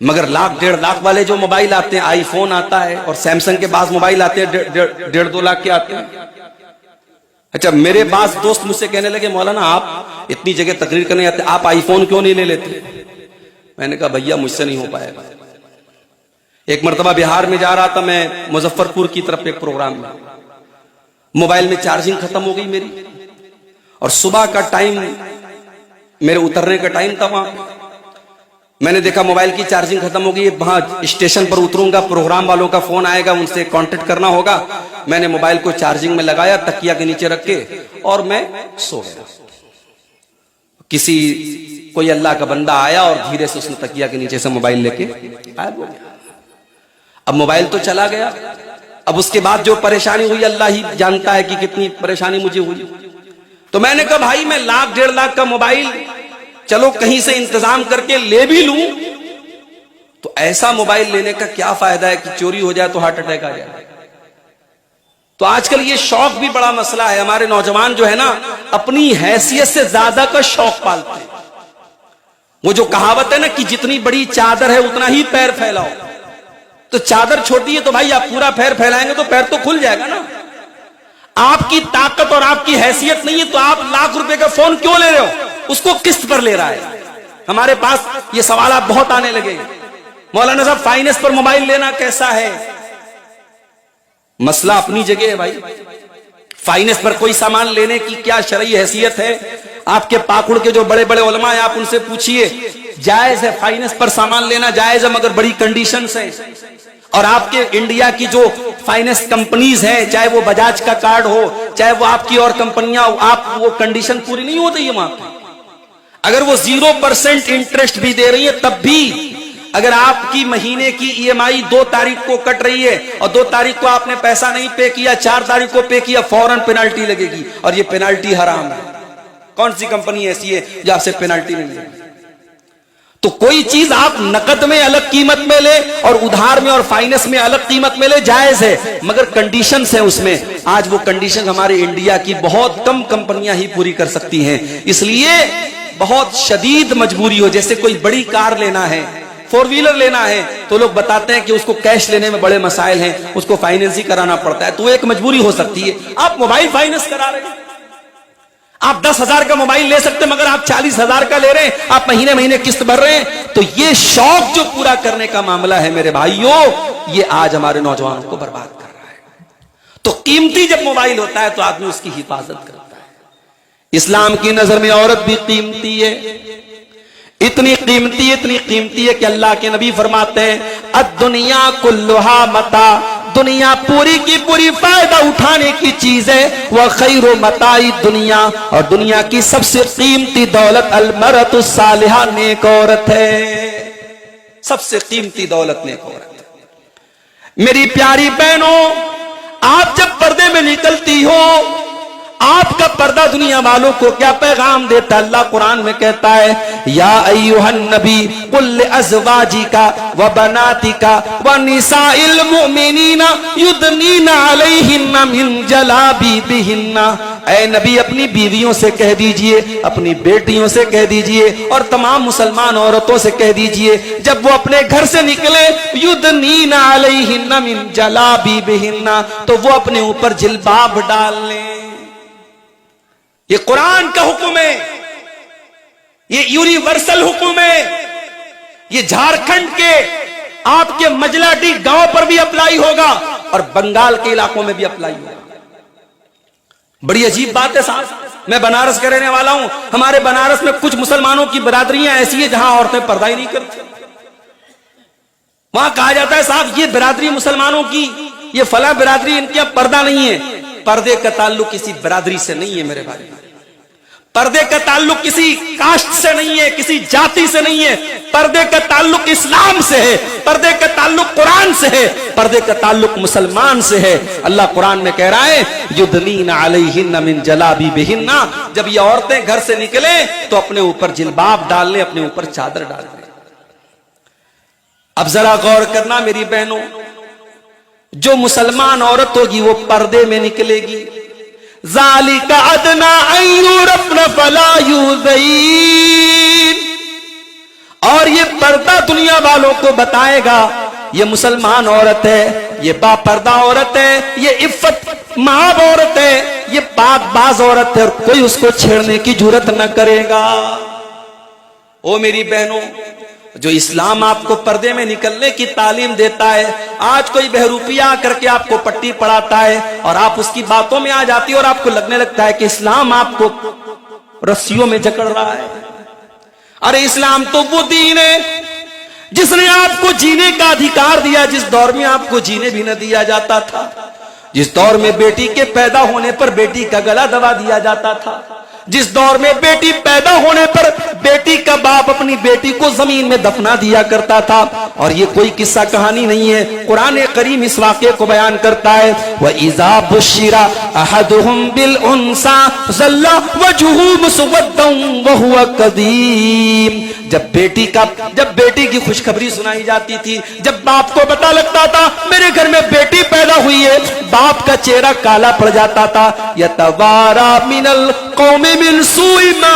مگر 1,00,000-1.5 لاکھ والے جو موبائل آتے ہیں, آئی فون آتا ہے اور سیمسنگ کے بعض موبائل آتے ہیں 1.5-2 لاکھ کے آتے ہیں. اچھا میرے بعض دوست مجھ سے کہنے لگے مولانا آپ اتنی جگہ تقریر کرنے آتے, آپ آئی فون کیوں نہیں لے لیتے؟ میں نے کہا بھیا مجھ سے نہیں ہو پائے گا. ایک مرتبہ بہار میں جا رہا تھا میں, مظفر پور کی طرف ایک پروگرام میں, موبائل میں چارجنگ ختم ہو گئی میری, اور صبح کا ٹائم میرے اترنے کا ٹائم تھا وہاں. میں نے دیکھا موبائل کی چارجنگ ختم ہو گئی, وہاں اسٹیشن پر اتروں گا, پروگرام والوں کا فون آئے گا, ان سے کانٹیکٹ کرنا ہوگا. میں نے موبائل کو چارجنگ میں لگایا, تکیا کے نیچے رکھ کے, اور میں سو گیا. کوئی اللہ کا بندہ آیا اور دھیرے سے اس نے تکیا کے نیچے سے موبائل لے کے غائب ہو گیا. اب موبائل تو چلا گیا, اب اس کے بعد جو پریشانی ہوئی اللہ ہی جانتا ہے کہ کتنی پریشانی مجھے ہوئی. تو میں نے کہا بھائی میں 1,00,000-1.5 لاکھ کا موبائل چلو کہیں سے انتظام کر کے لے بھی لوں, تو ایسا موبائل لینے کا کیا فائدہ ہے کہ چوری ہو جائے تو ہارٹ اٹیک آ جائے. تو آج کل یہ شوق بھی بڑا مسئلہ ہے. ہمارے نوجوان جو ہے نا اپنی حیثیت سے زیادہ کا شوق پالتے ہیں. وہ جو کہاوت ہے نا کہ جتنی بڑی چادر ہے اتنا ہی پیر پھیلاؤ, تو چادر چھوٹی ہے تو بھائی آپ پورا پیر پھیلائیں گے تو پیر تو کھل جائے گا نا. آپ کی طاقت اور آپ کی حیثیت نہیں ہے تو آپ لاکھ روپے کا فون کیوں لے رہے ہو؟ اس کو قسط پر لے رہا ہے. ہمارے پاس یہ سوالات بہت آنے لگے. مولانا صاحب فائننس پر موبائل لینا کیسا ہے؟ مسئلہ اپنی جگہ ہے بھائی. فائننس پر کوئی سامان لینے کی کیا شرعی حیثیت ہے؟ آپ کے پاکڑ کے جو بڑے بڑے علماء ہیں آپ ان سے پوچھئے. جائز ہے فائننس پر سامان لینا، جائز ہے، مگر بڑی کنڈیشنز ہیں. اور آپ کے انڈیا کی جو فائننس کمپنیز ہیں، چاہے وہ بجاج کا کارڈ ہو، چاہے وہ آپ کی اور کمپنیاں، آپ وہ کنڈیشن پوری نہیں ہوتی ہے وہاں پہ. اگر وہ 0% انٹرسٹ بھی دے رہی ہے تب بھی اگر آپ کی مہینے کی ای ایم آئی 2 تاریخ کو کٹ رہی ہے اور 2 تاریخ کو آپ نے پیسہ نہیں پے کیا، 4 تاریخ کو پے کیا، فوراً پینالٹی لگے گی. اور یہ پینالٹی حرام ہے. کون سی کمپنی ایسی ہے جو آپ سے پینالٹی نہیں لے گی؟ تو کوئی چیز آپ نقد میں الگ قیمت میں لے اور ادھار میں اور فائننس میں الگ قیمت میں لے، جائز ہے، مگر کنڈیشنز ہیں اس میں. آج وہ کنڈیشن ہمارے انڈیا کی بہت کم کمپنیاں ہی پوری کر سکتی ہیں. اس لیے بہت شدید مجبوری ہو، جیسے کوئی بڑی کار لینا ہے، 4 ویلر لینا ہے، تو لوگ بتاتے ہیں کہ اس کو کیش لینے میں بڑے مسائل ہیں، اس کو فائننس ہی کرانا پڑتا ہے. تو وہ ایک مجبوری ہو سکتی ہے. آپ موبائل فائننس کرا رہے ہیں، آپ 10,000 کا موبائل لے سکتے مگر آپ 40,000 کا لے رہے ہیں، آپ مہینے مہینے قسط بھر رہے ہیں. تو یہ شوق جو پورا کرنے کا معاملہ ہے میرے بھائیوں، یہ آج ہمارے نوجوانوں کو برباد کر رہا ہے. تو قیمتی جب موبائل ہوتا ہے تو آدمی اس کی حفاظت کرتا ہے. اسلام کی نظر میں عورت بھی قیمتی ہے. اتنی قیمتی ہے کہ اللہ کے نبی فرماتے ہیں الدنیا کلھا متاع، دنیا پوری کی پوری فائدہ اٹھانے کی چیز ہے. وخیر متاع دنیا، اور دنیا کی سب سے قیمتی دولت المرأۃ الصالحہ، نیک عورت ہے. سب سے قیمتی دولت نیک عورت. میری پیاری بہنوں، آپ جب پردے میں نکلتی ہو، آپ کا پردہ دنیا والوں کو کیا پیغام دیتا ہے؟ اللہ قرآن میں کہتا ہے یا ایھا النبی قل لازواجک وبناتک ونساء المؤمنین یدنین علیہن من جلابیبہن. اے نبی اپنی بیویوں سے کہہ دیجئے، اپنی بیٹیوں سے کہہ دیجئے، اور تمام مسلمان عورتوں سے کہہ دیجئے جب وہ اپنے گھر سے نکلے یدنین علیہن من جلابیبہن، تو وہ اپنے اوپر جلباب ڈال لیں. یہ قرآن کا حکم ہے، یہ یونیورسل حکم ہے. یہ جھارکھنڈ کے آپ کے مجلاڈی گاؤں پر بھی اپلائی ہوگا اور بنگال کے علاقوں میں بھی اپلائی ہوگا. بڑی عجیب بات ہے صاحب. میں بنارس کا رہنے والا ہوں. ہمارے بنارس میں کچھ مسلمانوں کی برادریاں ایسی ہیں جہاں عورتیں پردہ ہی نہیں کرتی. وہاں کہا جاتا ہے صاحب یہ برادری مسلمانوں کی، یہ فلاں برادری، ان کے پردہ نہیں ہے. پردے کا تعلق کسی برادری سے نہیں ہے میرے بھائی. پردے کا تعلق کسی کاسٹ سے نہیں ہے، کسی جاتی سے نہیں ہے. پردے کا تعلق اسلام سے ہے، پردے کا تعلق قرآن سے ہے، پردے کا تعلق مسلمان سے ہے. اللہ قرآن میں کہہ رہا ہے یدنین علیہن من جلابیبہن. جب یہ عورتیں گھر سے نکلیں تو اپنے اوپر جلباب ڈال لیں، اپنے اوپر چادر ڈال لیں. اب ذرا غور کرنا میری بہنوں، جو مسلمان عورت ہوگی وہ پردے میں نکلے گی. ذالک ادنی ان یعرفن فلا یؤذین. اور یہ پردہ دنیا والوں کو بتائے گا یہ مسلمان عورت ہے، یہ با پردہ عورت ہے، یہ عفت مآب عورت ہے، یہ پاک باز عورت ہے، اور کوئی اس کو چھیڑنے کی جرات نہ کرے گا. او میری بہنوں، جو اسلام آپ کو پردے میں نکلنے کی تعلیم دیتا ہے، آج کوئی بہروپیہ آ کر کے آپ کو پٹی پڑھاتا ہے اور آپ اس کی باتوں میں آ جاتی ہے اور آپ کو لگنے لگتا ہے کہ اسلام آپ کو رسیوں میں جکڑ رہا ہے. ارے اسلام تو وہ دین ہے جس نے آپ کو جینے کا ادھیکار دیا جس دور میں آپ کو جینے بھی نہ دیا جاتا تھا، جس دور میں بیٹی کے پیدا ہونے پر بیٹی کا گلا دبا دیا جاتا تھا، جس دور میں بیٹی پیدا ہونے پر بیٹی کا باپ اپنی بیٹی کو زمین میں دفنا دیا کرتا تھا. اور یہ کوئی قصہ کہانی نہیں ہے، قرآن کریم اس واقعے کو بیان کرتا ہے وَإِذَا بُشِّرَ أَحَدُهُمْ بِالْأُنثَىٰ ظَلَّ وَجْهُهُ مُسْوَدًّا وَهُوَ كَظِيمٌ. جب بیٹی کی خوشخبری سنائی جاتی تھی، جب باپ کو پتہ لگتا تھا میرے گھر میں بیٹی پیدا ہوئی ہے، باپ کا چہرہ کالا پڑ جاتا تھا. يَتَوَارَىٰ مِنَ الْقَوْمِ مِنْ سُوءِ مَا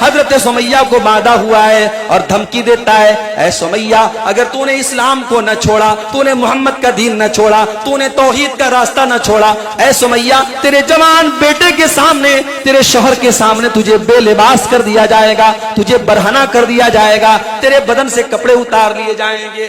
حضرت سمیہ کو باندھا ہوا ہے اور دھمکی دیتا ہے، اے سمیہ اگر تو نے اسلام کو نہ چھوڑا، تو نے محمد کا دین نہ چھوڑا، تو نے توحید کا راستہ نہ چھوڑا، اے سمیہ تیرے جوان بیٹے کے سامنے، تیرے شوہر کے سامنے تجھے بے لباس کر دیا جائے گا، تجھے برہنہ کر دیا جائے گا، تیرے بدن سے کپڑے اتار لیے جائیں گے۔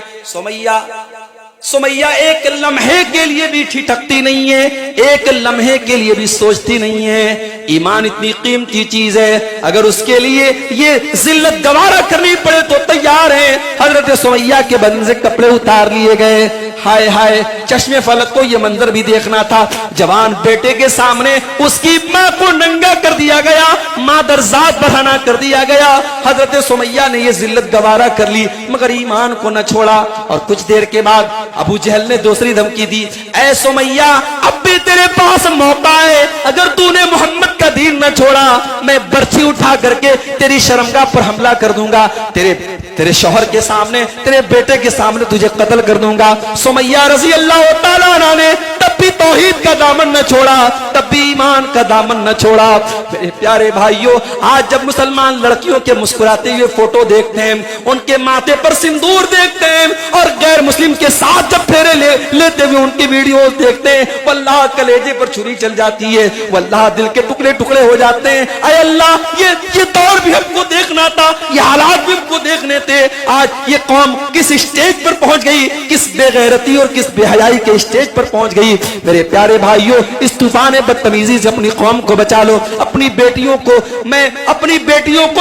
سمیہ ایک لمحے کے لیے بھی ٹھٹکتی نہیں ہے، ایک لمحے کے لیے بھی سوچتی نہیں ہے۔ ایمان اتنی قیمتی چیز ہے، اگر اس کے لیے یہ ذلت گوارا کرنی پڑے تو تیار ہے۔ حضرت سمیہ کے بدن سے کپڑے اتار لیے گئے۔ ہائے ہائے، چشم فلک کو یہ منظر بھی دیکھنا تھا، جوان بیٹے کے سامنے اس کی ماں کو ننگا کر دیا گیا، مادر ذات برہنہ کر دیا گیا۔ حضرت سمیہ نے یہ ذلت گوارا کر لی مگر ایمان کو نہ چھوڑا، اور کچھ دیر کے بعد ابو جہل نے دوسری دھمکی دی، اے سمیہ اب بھی تیرے پاس موقع ہے، اگر تو نے محمد کا دین نہ چھوڑا میں برچھی اٹھا کر کے تیری شرمگاہ پر حملہ کر دوں گا، تیرے شوہر کے سامنے، تیرے بیٹے کے سامنے تجھے قتل کر دوں گا۔ سمیہ رضی اللہ تعالیٰ عنہ نے تب بھی توحید کا دامن نہ چھوڑا، تب بھی ایمان کا دامن نہ چھوڑا۔ میرے پیارے بھائیوں، آج جب مسلمان لڑکیوں کے مسکراتے ہوئے فوٹو دیکھتے ہیں، ان کے ماتھے پر سندور دیکھتے ہیں، اور غیر مسلم کے ساتھ جب پھیرے لیتے ہوئے ان کی ویڈیوز دیکھتے ہیں، واللہ کلیجے پر چھری چل جاتی ہے، واللہ دل کے ٹکڑے ٹکڑے ہو جاتے ہیں۔ اے اللہ، یہ دور بھی ہم کو دیکھنا تھا، یہ حالات بھی ہم کو دیکھنے تھے۔ آج یہ قوم کس اسٹیج پر پہنچ گئی، کس بے غیرتی اور کس بے حیائی کے اسٹیج پر پہنچ گئی۔ میرے پیارے بھائیوں، اس طوفان بدتمیزی سے اپنی قوم کو بچا لو، اپنی بیٹیوں کو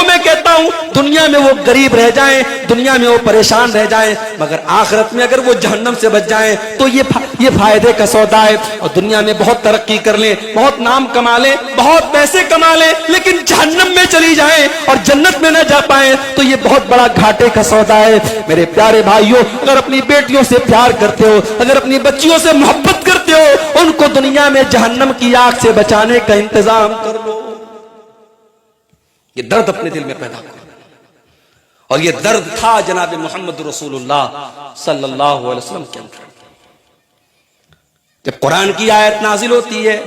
میں کہتا ہوں، دنیا میں وہ غریب رہ جائیں، دنیا میں وہ پریشان رہ جائیں، مگر آخرت میں اگر وہ جہنم سے بچ جائیں تو یہ فائدے کا سودا ہے۔ اور دنیا میں بہت ترقی کر لیں، بہت نام کما لیں، بہت پیسے کما لیں، لیکن جہنم میں چلی جائیں اور جنت میں نہ جا پائیں تو یہ بہت بڑا گھاٹے کا سودا ہے۔ میرے پیارے بھائیوں، اگر اپنی بیٹیوں سے پیار کرتے ہو، اگر اپنی بچیوں سے محبت کرتے ہو، ان کو دنیا میں جہنم کی آگ سے بچانے کا انتظام کر لو۔ یہ درد اپنے دل میں پیدا کرو، اور یہ درد تھا جناب محمد رسول اللہ صلی اللہ علیہ وسلم کے اندر۔ جب قرآن کی آیت نازل ہوتی ہے،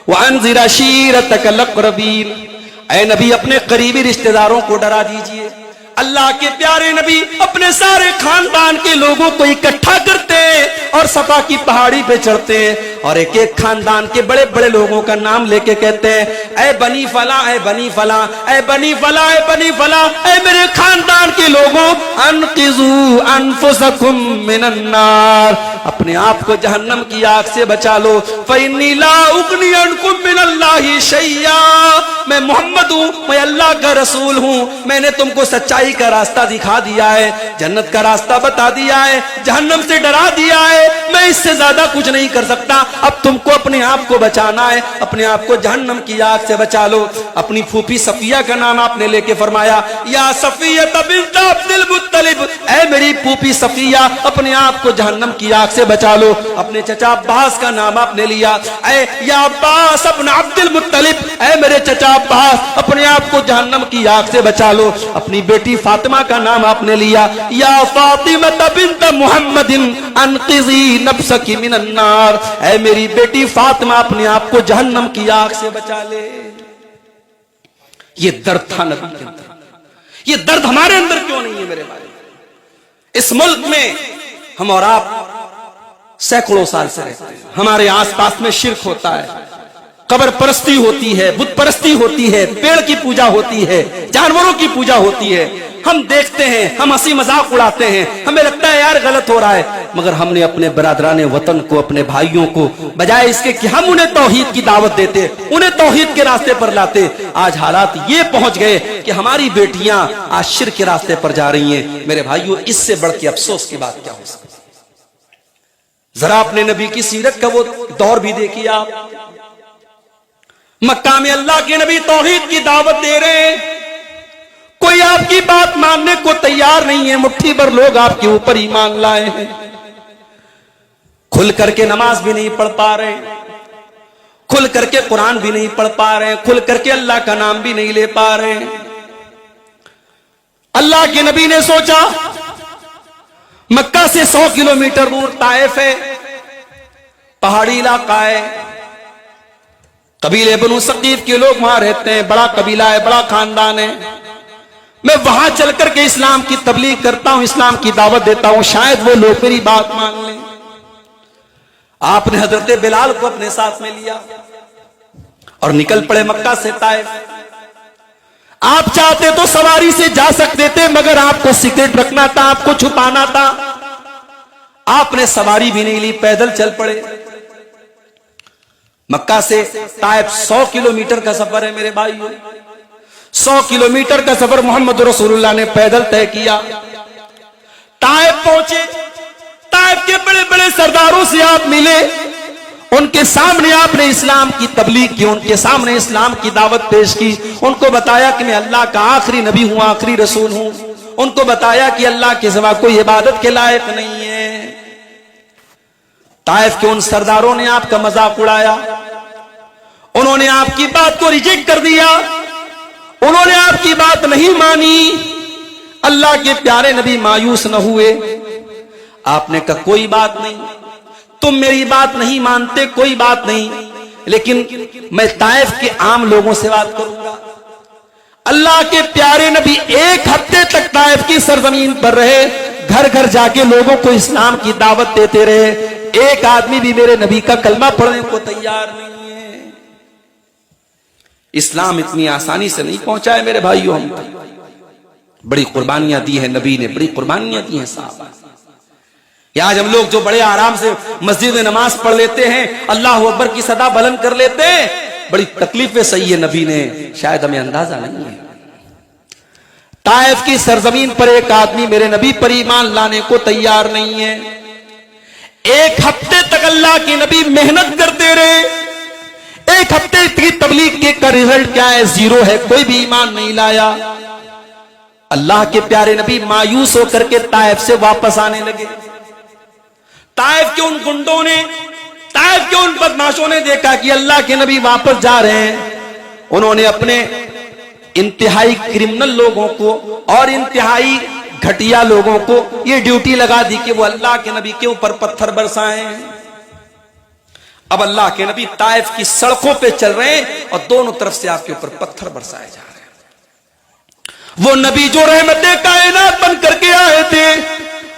وَأَنذِرْ عَشِيرَتَكَ الْأَقْرَبِينَ، اے نبی اپنے قریبی رشتہ داروں کو ڈرا دیجئے۔ اللہ کے پیارے نبی اپنے سارے خاندان کے لوگوں کو اکٹھا کرتے ہیں اور صفا کی پہاڑی پہ چڑھتے ہیں، اور ایک ایک خاندان کے بڑے بڑے لوگوں کا نام لے کے کہتے ہیں، اے بنی فلاں، اے بنی فلاں، اے بنی فلاں، اے بنی فلاں، اے میرے خاندان کے لوگوں، انقذوا انفسکم من النار، اپنے آپ کو جہنم کی آگ سے بچا لو۔ فإنی لا اغنی عنکم من اللہ شیئا، میں محمد ہوں، میں اللہ کا رسول ہوں، میں نے تم کو سچائی کا راستہ دکھا دیا ہے، جنت کا راستہ بتا دیا ہے، جہنم سے ڈرا دیا ہے، میں اس سے زیادہ کچھ نہیں کر سکتا۔ اب تم کو اپنے آپ کو بچانا ہے، اپنے آپ کو جہنم کی آگ سے بچا لو۔ اپنی پھوپھی صفیہ کا نام آپ نے لے کے فرمایا، یا صفیہ بنت عبد المطلب، اے میری پھوپھی صفیہ اپنے آپ کو جہنم کی آگ سے بچا لو۔ اپنے چچا عباس کا نام آپ نے لیا، اے یا عباس ابن عبد المطلب، اے میرے چچا عباس اپنے آپ کو جہنم کی آگ سے بچا لو۔ اپنی بیٹی فاطمہ کا نام آپ نے لیا، یا فاطمہ بنت محمد انقذی نفسک من النار، اے میری بیٹی فاطمہ اپنے آپ کو جہنم کی آگ سے بچا لے۔ یہ درد تھا نبی کے اندر، یہ درد ہمارے اندر کیوں نہیں ہے میرے بھائی؟ اس ملک میں ہم اور آپ سینکڑوں سال سے رہتے ہیں، ہمارے آس پاس میں شرک ہوتا ہے، قبر پرستی ہوتی ہے، بت پرستی ہوتی ہے، پیڑ کی پوجا ہوتی ہے، جانوروں کی پوجا ہوتی ہے۔ ہم دیکھتے ہیں، ہم ہنسی مذاق اڑاتے ہیں، ہمیں لگتا ہے یار غلط ہو رہا ہے، مگر ہم نے اپنے برادران وطن کو، اپنے بھائیوں کو، بجائے اس کے کہ ہم انہیں توحید کی دعوت دیتے، انہیں توحید کے راستے پر لاتے، آج حالات یہ پہنچ گئے کہ ہماری بیٹیاں آج شرک کے راستے پر جا رہی ہیں۔ میرے بھائیوں، اس سے بڑھ کے افسوس کی بات کیا ہو سکتی؟ ذرا اپنے نبی کی سیرت کا وہ دور بھی دیکھیے آپ۔ مکہ میں اللہ کے نبی توحید کی دعوت دے رہے ہیں، کوئی آپ کی بات ماننے کو تیار نہیں ہے، مٹھی بھر لوگ آپ کے اوپر ایمان لائے ہیں، کھل کر کے نماز بھی نہیں پڑھ پا رہے، کھل کر کے قرآن بھی نہیں پڑھ پا رہے، کھل کر کے اللہ کا نام بھی نہیں لے پا رہے۔ اللہ کے نبی نے سوچا، مکہ سے 100 کلومیٹر دور طائف ہے، پہاڑی علاقہ ہے، قبیلے بنو ثقیف کے لوگ وہاں رہتے ہیں، بڑا قبیلہ ہے، بڑا خاندان ہے. میں وہاں چل کر کے اسلام کی تبلیغ کرتا ہوں، اسلام کی دعوت دیتا ہوں، شاید وہ لوگ میری بات مان لیں. آپ نے حضرت بلال کو اپنے ساتھ میں لیا اور نکل پڑے مکہ سے طائف. آپ چاہتے تو سواری سے جا سکتے تھے، مگر آپ کو سیکرٹ رکھنا تھا، آپ کو چھپانا تھا. آپ نے سواری بھی نہیں لی، پیدل چل پڑے. مکہ سے طائف 100 کلومیٹر کا سفر ہے میرے بھائیو. 100 کلومیٹر کا سفر محمد رسول اللہ نے پیدل طے کیا. طائف پہنچے، طائف کے بڑے بڑے سرداروں سے آپ ملے، ان کے سامنے آپ نے اسلام کی تبلیغ کی، ان کے سامنے اسلام کی دعوت پیش کی. ان کو بتایا کہ میں اللہ کا آخری نبی ہوں، آخری رسول ہوں. ان کو بتایا کہ اللہ کے سوا کوئی عبادت کے لائق نہیں ہے. طائف کے ان سرداروں نے آپ کا مذاق اڑایا، انہوں نے آپ کی بات کو ریجیکٹ کر دیا، انہوں نے آپ کی بات نہیں مانی. اللہ کے پیارے نبی مایوس نہ ہوئے. آپ نے کہا کوئی بات نہیں، تم میری بات نہیں مانتے، کوئی بات نہیں، لیکن میں طائف کے عام لوگوں سے بات کروں گا. اللہ کے پیارے نبی 1 ہفتے تک طائف کی سرزمین پر رہے، گھر گھر جا کے لوگوں کو اسلام کی دعوت دیتے رہے. ایک آدمی بھی میرے نبی کا کلمہ پڑھنے کو تیار نہیں ہے. اسلام اتنی آسانی سے نہیں پہنچا ہے میرے بھائیوں. ہم بڑی قربانیاں دی ہیں نبی نے، بڑی قربانیاں دی ہیں صحابہ. یا آج ہم لوگ جو بڑے آرام سے مسجد میں نماز پڑھ لیتے ہیں، اللہ اکبر کی صدا بلند کر لیتے ہیں، بڑی تکلیفیں سہی ہے نبی نے، شاید ہمیں اندازہ نہیں ہے. طائف کی سرزمین پر ایک آدمی میرے نبی پر ایمان لانے کو تیار نہیں ہے. 1 ہفتے تک اللہ کے نبی محنت کرتے رہے. 1 ہفتے کی تبلیغ کے کا رزلٹ کیا ہے؟ 0 ہے، کوئی بھی ایمان نہیں لایا. اللہ کے پیارے نبی مایوس ہو کر کے طائف سے واپس آنے لگے. طائف کے ان گنڈوں نے، طائف کے ان بدماشوں نے دیکھا کہ اللہ کے نبی واپس جا رہے ہیں. انہوں نے اپنے انتہائی کرمنل لوگوں کو اور انتہائی گھٹیا لوگوں کو یہ ڈیوٹی لگا دی کہ وہ اللہ کے نبی کے اوپر پتھر برسائیں. اب اللہ کے نبی طائف کی سڑکوں پہ چل رہے ہیں اور دونوں طرف سے آپ کے اوپر پتھر برسائے جا رہے ہیں. وہ نبی جو رحمت کائنات بن کر کے آئے تھے،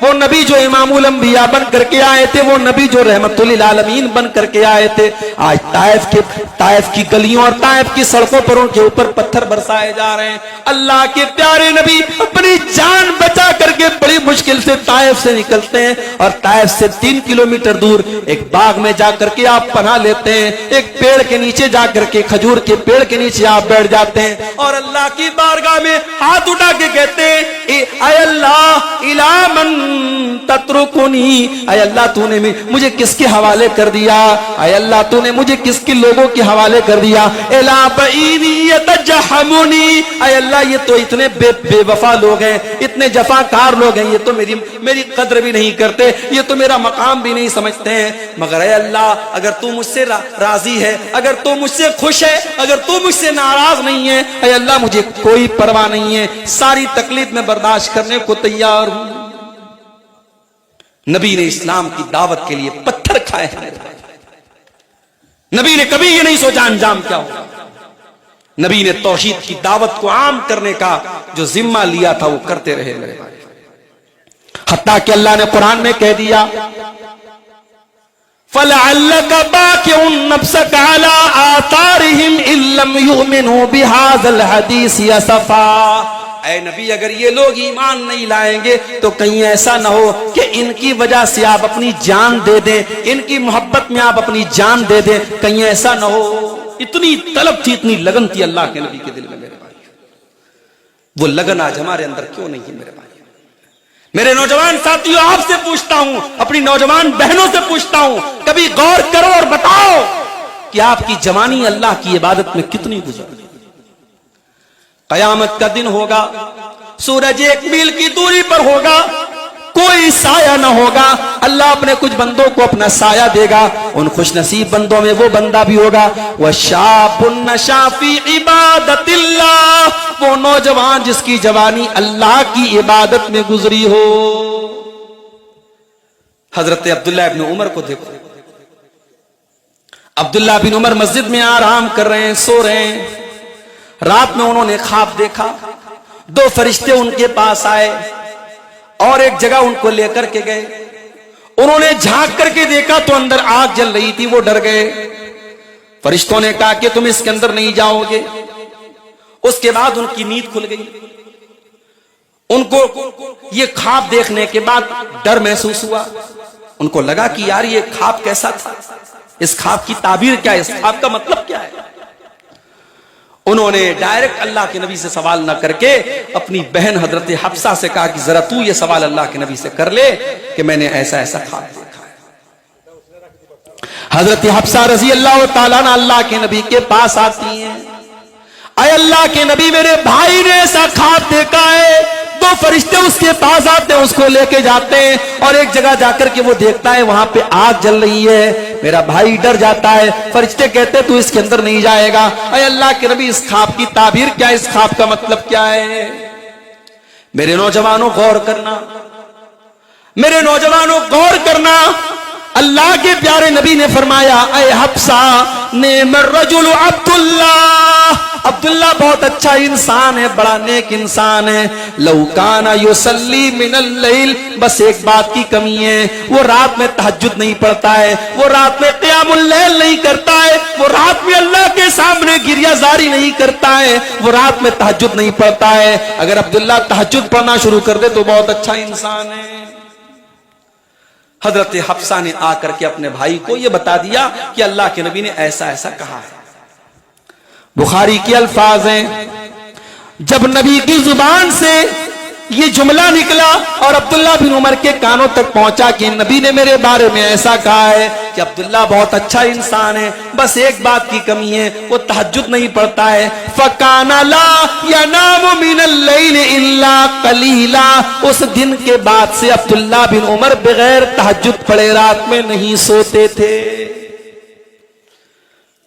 وہ نبی جو امام الانبیاء بن کر کے آئے تھے، وہ نبی جو رحمت للعالمین بن کر کے آئے تھے، آج طائف کی گلیوں اور طائف کی سڑکوں پر ان کے اوپر پتھر برسائے جا رہے ہیں. اللہ کے پیارے نبی اپنی جان بچا کر کے بڑی مشکل سے طائف سے نکلتے ہیں اور طائف سے 3 کلومیٹر دور ایک باغ میں جا کر کے آپ پناہ لیتے ہیں. ایک پیڑ کے نیچے جا کر کے، کھجور کے پیڑ کے نیچے آپ بیٹھ جاتے ہیں اور اللہ کی بارگاہ میں ہاتھ اٹھا کے کہتے ہیں اے اللہ الہ من تترکنی، اے اللہ تو نے مجھے کس کے حوالے کر دیا، اے اللہ تو نے مجھے کس کے لوگوں کے حوالے کر دیا. الا بعیدی یتجحمونی، اے اللہ یہ تو اتنے بے وفا لوگ ہیں، اتنے جفاکار لوگ ہیں، یہ تو میری قدر بھی نہیں کرتے، یہ تو میرا مقام بھی نہیں سمجھتے ہیں. مگر اے اللہ اگر تو مجھ سے راضی ہے، اگر تو مجھ سے خوش ہے، اگر تو مجھ سے ناراض نہیں ہے، اے اللہ مجھے کوئی پرواہ نہیں ہے، ساری تکلیف میں برداشت کرنے کو تیار ہوں. نبی نے اسلام کی دعوت کے لیے پتھر کھائے ہیں. نبی نے کبھی یہ نہیں سوچا انجام کیا ہوگا. نبی نے توحید کی دعوت کو عام کرنے کا جو ذمہ لیا تھا وہ کرتے رہے میرے بھائی. حتیٰ کہ اللہ نے قرآن میں کہہ دیا فَلَعَلَّكَ بَاقِعٌ نَفْسَكَ عَلَىٰ آثَارِهِمْ إِن لَّمْ يُؤْمِنُوا بِهَٰذَا الْحَدِيثِ أَسَفًا. اے نبی اگر یہ لوگ ایمان نہیں لائیں گے تو کہیں ایسا نہ ہو کہ ان کی وجہ سے آپ اپنی جان دے دیں، ان کی محبت میں آپ اپنی جان دے دیں، کہیں ایسا نہ ہو. اتنی طلب تھی، اتنی لگن تھی اللہ کے نبی کے دل میں میرے بھائی. وہ لگن آج ہمارے اندر کیوں نہیں ہے میرے بھائی؟ میرے نوجوان ساتھیوں آپ سے پوچھتا ہوں، اپنی نوجوان بہنوں سے پوچھتا ہوں، کبھی غور کرو اور بتاؤ کہ آپ کی جوانی اللہ کی عبادت میں کتنی گزری. قیامت کا دن ہوگا، سورج 1 میل کی دوری پر ہوگا، کوئی سایہ نہ ہوگا. اللہ اپنے کچھ بندوں کو اپنا سایہ دے گا. ان خوش نصیب بندوں میں وہ بندہ بھی ہوگا وَشَابٌ نَشَا فِي عِبَادَةِ اللَّهِ، وہ نوجوان جس کی جوانی اللہ کی عبادت میں گزری ہو. حضرت عبداللہ ابن عمر کو دیکھو، عبداللہ بن عمر مسجد میں آرام کر رہے ہیں، سو رہے ہیں۔ رات میں انہوں نے خواب دیکھا، دو فرشتے ان کے پاس آئے اور ایک جگہ ان کو لے کر کے گئے۔ انہوں نے جھانک کر کے دیکھا تو اندر آگ جل رہی تھی، وہ ڈر گئے۔ فرشتوں نے کہا کہ تم اس کے اندر نہیں جاؤ گے۔ اس کے بعد ان کی نیند کھل گئی۔ ان کو یہ خواب دیکھنے کے بعد ڈر محسوس ہوا۔ ان کو لگا کہ یار یہ خواب کیسا تھا، اس خواب کی تعبیر کیا ہے، اس خواب کا مطلب کیا ہے۔ انہوں نے ڈائریکٹ اللہ کے نبی سے سوال نہ کر کے اپنی بہن حضرت حفصہ سے کہا کہ ذرا تو یہ سوال اللہ کے نبی سے کر لے کہ میں نے ایسا ایسا خواب دیکھا ہے۔ حضرت حفصہ رضی اللہ تعالیٰ عنہ اللہ کے نبی کے پاس آتی ہیں، اے اللہ کے نبی میرے بھائی نے ایسا خواب دیکھا ہے۔ دو فرشتے اس کے پاس آتے ہیں، اس کو لے کے جاتے ہیں اور ایک جگہ جا کر کے وہ دیکھتا ہے وہاں پہ آگ جل رہی ہے۔ میرا بھائی ڈر جاتا ہے، فرشتے کہتے تو اس کے اندر نہیں جائے گا۔ اے اللہ کے نبی اس خواب کی تعبیر کیا ہے، اس خواب کا مطلب کیا ہے؟ میرے نوجوانوں غور کرنا، میرے نوجوانوں غور کرنا۔ اللہ کے پیارے نبی نے فرمایا اے حفصہ نعم الرجل عبداللہ، عبداللہ بہت اچھا انسان ہے، بڑا نیک انسان ہے۔ لو کان یصلی من اللیل، بس ایک بات کی کمی ہے، وہ رات میں تہجد نہیں پڑھتا ہے، وہ رات میں قیام اللیل نہیں کرتا ہے، وہ رات میں اللہ کے سامنے گریہ زاری نہیں کرتا ہے، وہ رات میں تہجد نہیں پڑھتا ہے۔ اگر عبداللہ تہجد پڑھنا شروع کر دے تو بہت اچھا انسان ہے۔ حضرت حفصہ نے آ کر کے اپنے بھائی کو یہ بتا دیا کہ اللہ کے نبی نے ایسا ایسا کہا ہے۔ بخاری کے الفاظ ہیں، جب نبی کی زبان سے یہ جملہ نکلا اور عبداللہ بن عمر کے کانوں تک پہنچا کہ نبی نے میرے بارے میں ایسا کہا ہے کہ عبداللہ بہت اچھا انسان ہے، بس ایک بات کی کمی ہے، وہ تہجد نہیں پڑھتا ہے۔ فَكَانَ لَا يَنَامُ مِنَ اللَّيْلِ إِلَّا قَلِيلًا، اس دن کے بعد سے عبداللہ بن عمر بغیر تہجد پڑھے رات میں نہیں سوتے تھے۔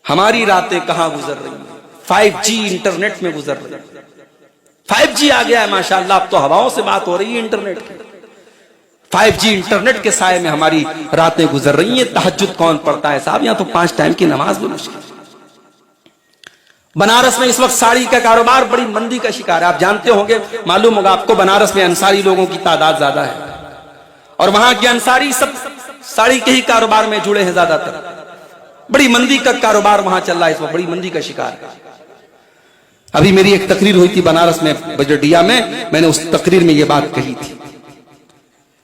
ہماری راتیں کہاں گزر رہی ہیں؟ 5G انٹرنیٹ میں گزر رہی ہے۔ 5G آ گیا ہے ماشاءاللہ، اب تو ہواؤں سے بات ہو رہی ہے انٹرنیٹ کی۔ 5G انٹرنیٹ کے سائے میں ہماری راتیں گزر رہی ہیں۔ تہجد کون پڑھتا ہے صاحب؟ یہاں تو 5 ٹائم کی نماز بھی مشکل ہے۔ بنارس میں اس وقت ساڑی کا کاروبار بڑی مندی کا شکار ہے، آپ جانتے ہوں گے، معلوم ہوگا آپ کو، بنارس میں انصاری لوگوں کی تعداد زیادہ ہے اور وہاں کے انصاری سب ساڑی کے ہی کاروبار میں جڑے ہیں زیادہ تر۔ بڑی مندی کا کاروبار وہاں چل رہا ہے اس وقت، بڑی مندی کا شکار ہے۔ ابھی میری ایک تقریر ہوئی تھی بنارس میں بجٹیا میں نے اس تقریر میں یہ بات کہی تھی،